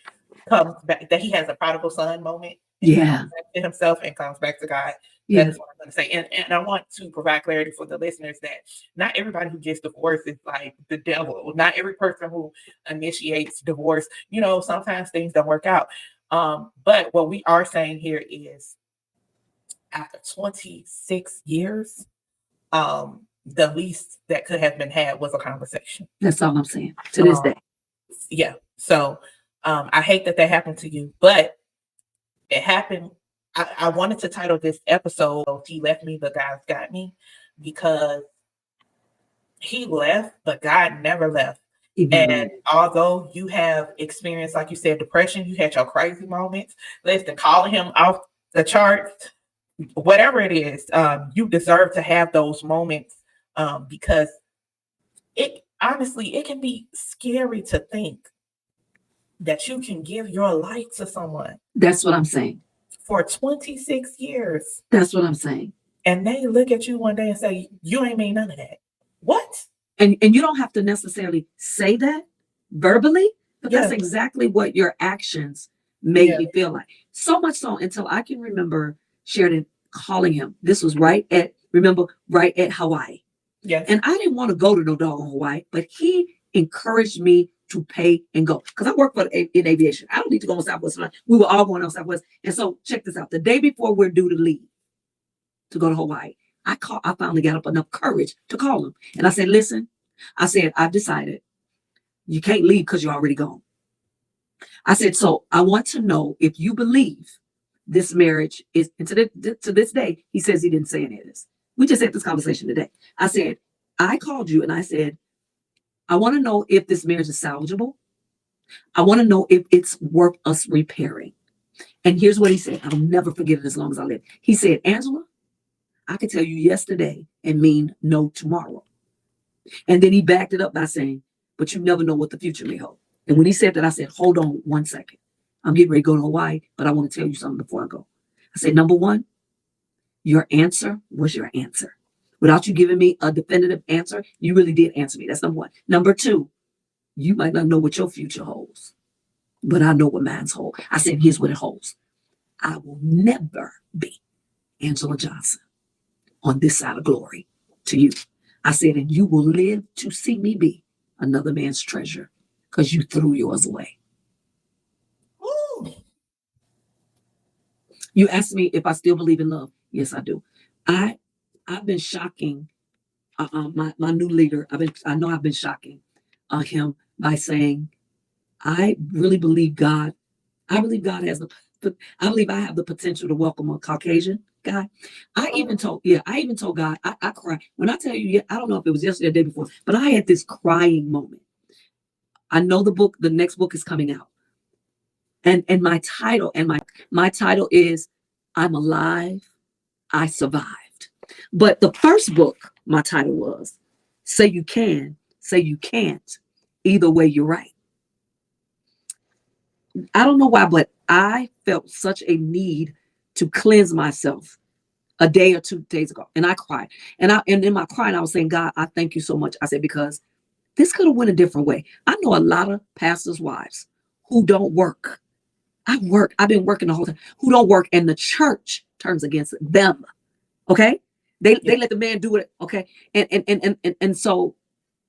comes back, that he has a prodigal son moment. And he Yeah. comes back to himself and comes back to God. Yeah. That is what I'm going to say. And I want to provide clarity for the listeners that not everybody who gets divorced is like the devil. Not every person who initiates divorce, you know, sometimes things don't work out. But what we are saying here is after 26 years, the least that could have been had was a conversation. That's all I'm saying to this day. Yeah. So I hate that happened to you, but it happened. I wanted to title this episode, "He Left Me, But God's Got Me," because he left, but God never left. And although you have experienced, like you said, depression, you had your crazy moments, listen, calling him off the charts, whatever it is, you deserve to have those moments, because it honestly, it can be scary to think that you can give your life to someone That's what I'm saying. for 26 years. That's what I'm saying. And they look at you one day and say, "You ain't mean none of that." What? And you don't have to necessarily say that verbally, but Yeah. that's exactly what your actions made Yeah. me feel like. So much so until I can remember Sheridan calling him. This was right at Hawaii. Yes. And I didn't want to go to no dog in Hawaii, but he encouraged me to pay and go. Because I work in aviation. I don't need to go on Southwest. We were all going on Southwest. And so check this out. The day before we're due to leave to go to Hawaii, I finally got up enough courage to call him. And I said, "Listen," I said, "I've decided you can't leave because you're already gone." I said, "So I want to know if you believe this marriage is," and to this day, he says he didn't say any of this. We just had this conversation today. I said, "I called you and I said, I want to know if this marriage is salvageable. I want to know if it's worth us repairing." And here's what he said. I'll never forget it as long as I live. He said, "Angela, I could tell you yes today and mean no tomorrow." And then he backed it up by saying, "But you never know what the future may hold." And when he said that, I said, "Hold on 1 second. I'm getting ready to go to Hawaii, but I want to tell you something before I go." I said, "Number one, your answer was your answer. Without you giving me a definitive answer, you really did answer me. That's number one. Number two, you might not know what your future holds, but I know what mine's hold." I said, "Here's what it holds. I will never be Angela Johnson on this side of glory to you." I said, "And you will live to see me be another man's treasure because you threw yours away." Ooh. You asked me if I still believe in love. Yes, I do. I've been shocking my new leader. I've been shocking him by saying I really believe God. I believe God has I believe I have the potential to welcome a Caucasian guy. I even told God, I cried. When I tell you, yeah, I don't know if it was yesterday or the day before, but I had this crying moment. I know the next book is coming out. And my title is I'm Alive, I Survived. But the first book, my title was Say You Can, Say You Can't. Either way, you're right. I don't know why, but I felt such a need to cleanse myself a day or 2 days ago. And I cried. And in my crying, I was saying, God, I thank you so much. I said, because this could have went a different way. I know a lot of pastors' wives who don't work. I've been working the whole time, who don't work, and the church turns against them. Okay. They let the man do it. Okay. And so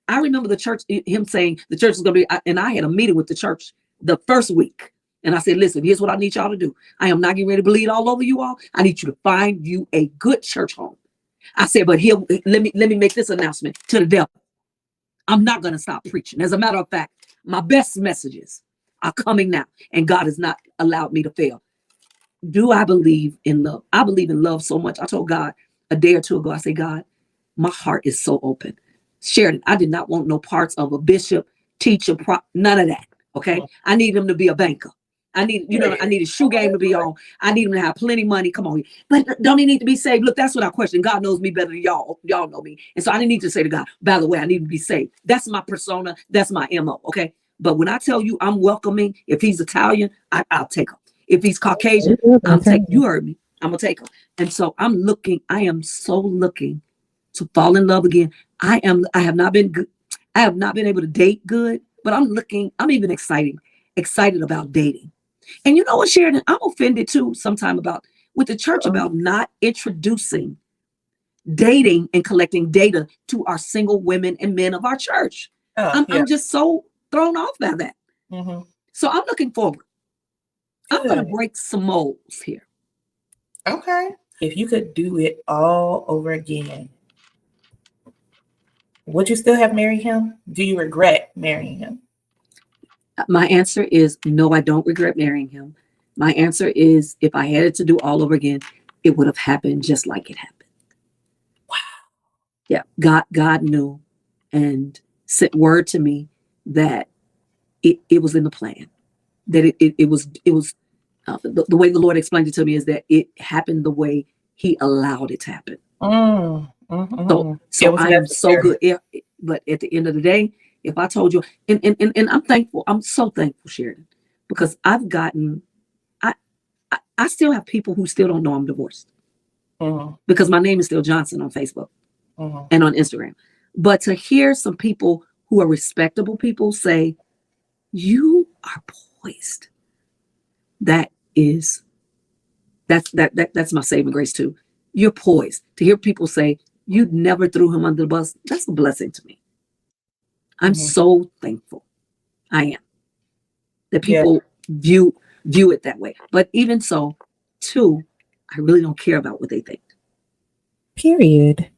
I remember the church, him saying the church is going to be, and I had a meeting with the church the first week. And I said, listen, here's what I need y'all to do. I am not getting ready to bleed all over you all. I need you to find you a good church home. I said, but here, let me make this announcement to the devil. I'm not going to stop preaching. As a matter of fact, my best messages are coming now, and God has not allowed me to fail. Do I believe in love? I believe in love so much. I told God a day or two ago, I said, God, my heart is so open. Sheridan, I did not want no parts of a bishop, teacher, none of that. Okay. I need him to be a banker. I need his shoe game to be on. I need him to have plenty of money. Come on. But don't he need to be saved? Look, that's what I question. God knows me better than y'all. Y'all know me. And so I didn't need to say to God, by the way, I need to be saved. That's my persona. That's my MO. Okay. But when I tell you I'm welcoming, if he's Italian, I'll take him. If he's Caucasian, you heard me. I'm going to take him. And so I am so looking to fall in love again. I have not been good. I have not been able to date good, but I'm even excited about dating. And you know what, Sheridan, I'm offended too sometime with the church about not introducing dating and collecting data to our single women and men of our church. I'm just so thrown off by that. Mm-hmm. So I'm looking forward. Good. I'm going to break some molds here. Okay. If you could do it all over again, would you still have married him? Do you regret marrying him? My answer is no, I don't regret marrying him. My answer is if I had it to do all over again, it would have happened just like it happened. Wow. Yeah. God knew and sent word to me that it was in the plan, that it was the way the Lord explained it to me is that it happened the way he allowed it to happen. Mm-hmm. So I am so good. But at the end of the day, if I told you, and I'm thankful, I'm so thankful, Sheridan, because I still have people who still don't know I'm divorced. Mm-hmm. Because my name is still Johnson on Facebook and on Instagram. But to hear some people who are respectable people say, you are poised. That's my saving grace too. You're poised. To hear people say, you never threw him under the bus, that's a blessing to me. I'm so thankful. I am. That people view it that way. But even so, too, I really don't care about what they think. Period.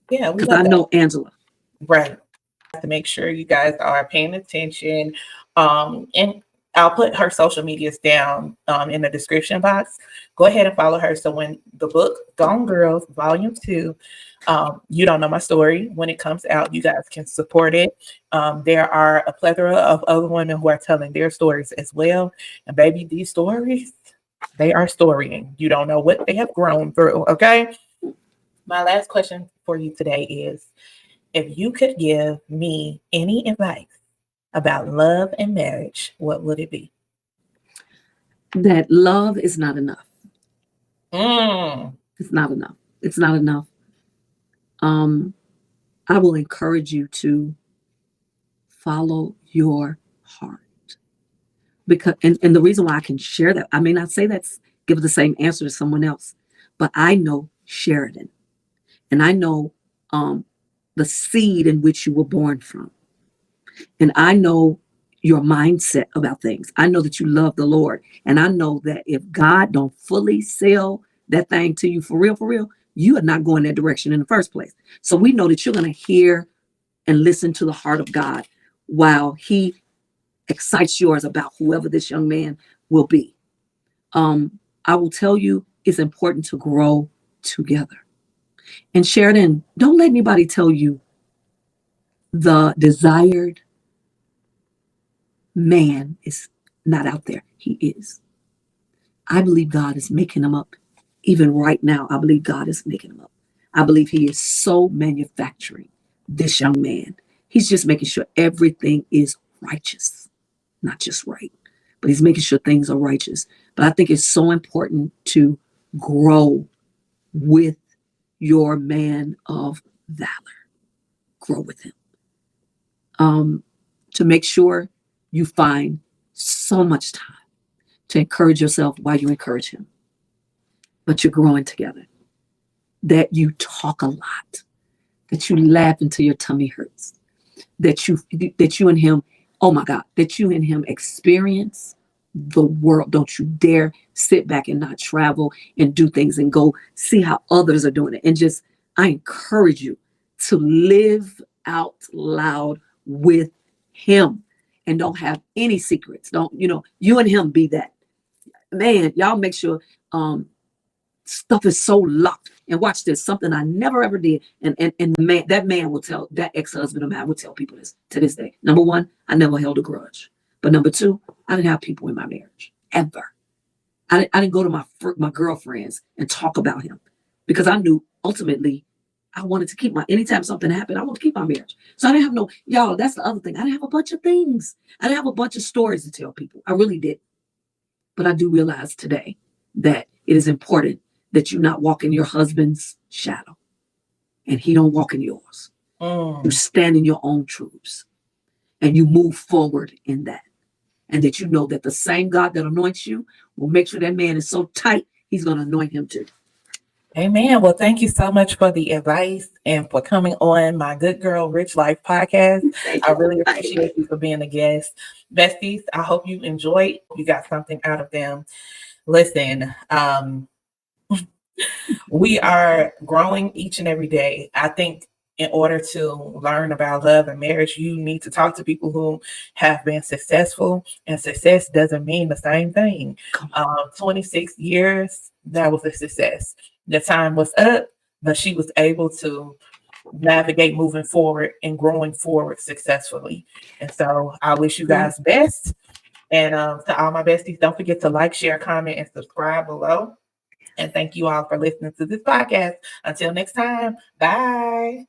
Yeah. Because I know Angela. Right. To make sure you guys are paying attention. And I'll put her social medias down in the description box. Go ahead and follow her. So when the book Gone Girls Volume 2, You Don't Know My Story, when it comes out, you guys can support it. There are a plethora of other women who are telling their stories as well. And baby, these stories, they are storying. You don't know what they have grown through, okay? My last question for you today is, if you could give me any advice about love and marriage, what would it be? That love is not enough. It's not enough. It's not enough. I will encourage you to follow your heart. Because and the reason why I can share that, I may not say give the same answer to someone else, but I know Sheridan, and I know the seed in which you were born from. And I know your mindset about things. I know that you love the Lord. And I know that if God don't fully sell that thing to you for real, you are not going that direction in the first place. So we know that you're going to hear and listen to the heart of God while he excites yours about whoever this young man will be. I will tell you, it's important to grow together. And Sheridan, don't let anybody tell you the desired man is not out there. He is. I believe God is making him up. Even right now, I believe God is making him up. I believe he is so manufacturing this young man. He's just making sure everything is righteous, not just right, but he's making sure things are righteous. But I think it's so important to grow with your man of valor. Grow with him. To make sure you find so much time to encourage yourself while you encourage him. But you're growing together. That you talk a lot. That you laugh until your tummy hurts. That you and him, oh my God, that you and him experience the world. Don't you dare sit back and not travel and do things and go see how others are doing it. And just, I encourage you to live out loud with him and don't have any secrets. Don't, you and him be that. Man, y'all make sure stuff is so locked. And watch this, something I never ever did. And man, that man will tell, that ex-husband of mine will tell people this to this day. Number one, I never held a grudge. But number two, I didn't have people in my marriage ever. I didn't go to my girlfriends and talk about him because I knew ultimately I wanted to keep anytime something happened, I want to keep my marriage. So I didn't have y'all, that's the other thing. I didn't have a bunch of things. I didn't have a bunch of stories to tell people. I really did. But I do realize today that it is important that you not walk in your husband's shadow and he don't walk in yours. You stand in your own truths and you move forward in that. And that you know that the same God that anoints you will make sure that man is so tight, he's going to anoint him too. Amen. Well, thank you so much for the advice and for coming on my Good Girl Rich Life podcast. I really appreciate you for being a guest. Besties, I hope you enjoyed. You got something out of them. Listen, we are growing each and every day. I think in order to learn about love and marriage, you need to talk to people who have been successful, and success doesn't mean the same thing. 26 years, that was a success. The time was up, but she was able to navigate moving forward and growing forward successfully. And so I wish you guys best. And to all my besties, don't forget to like, share, comment, and subscribe below. And thank you all for listening to this podcast. Until next time, bye.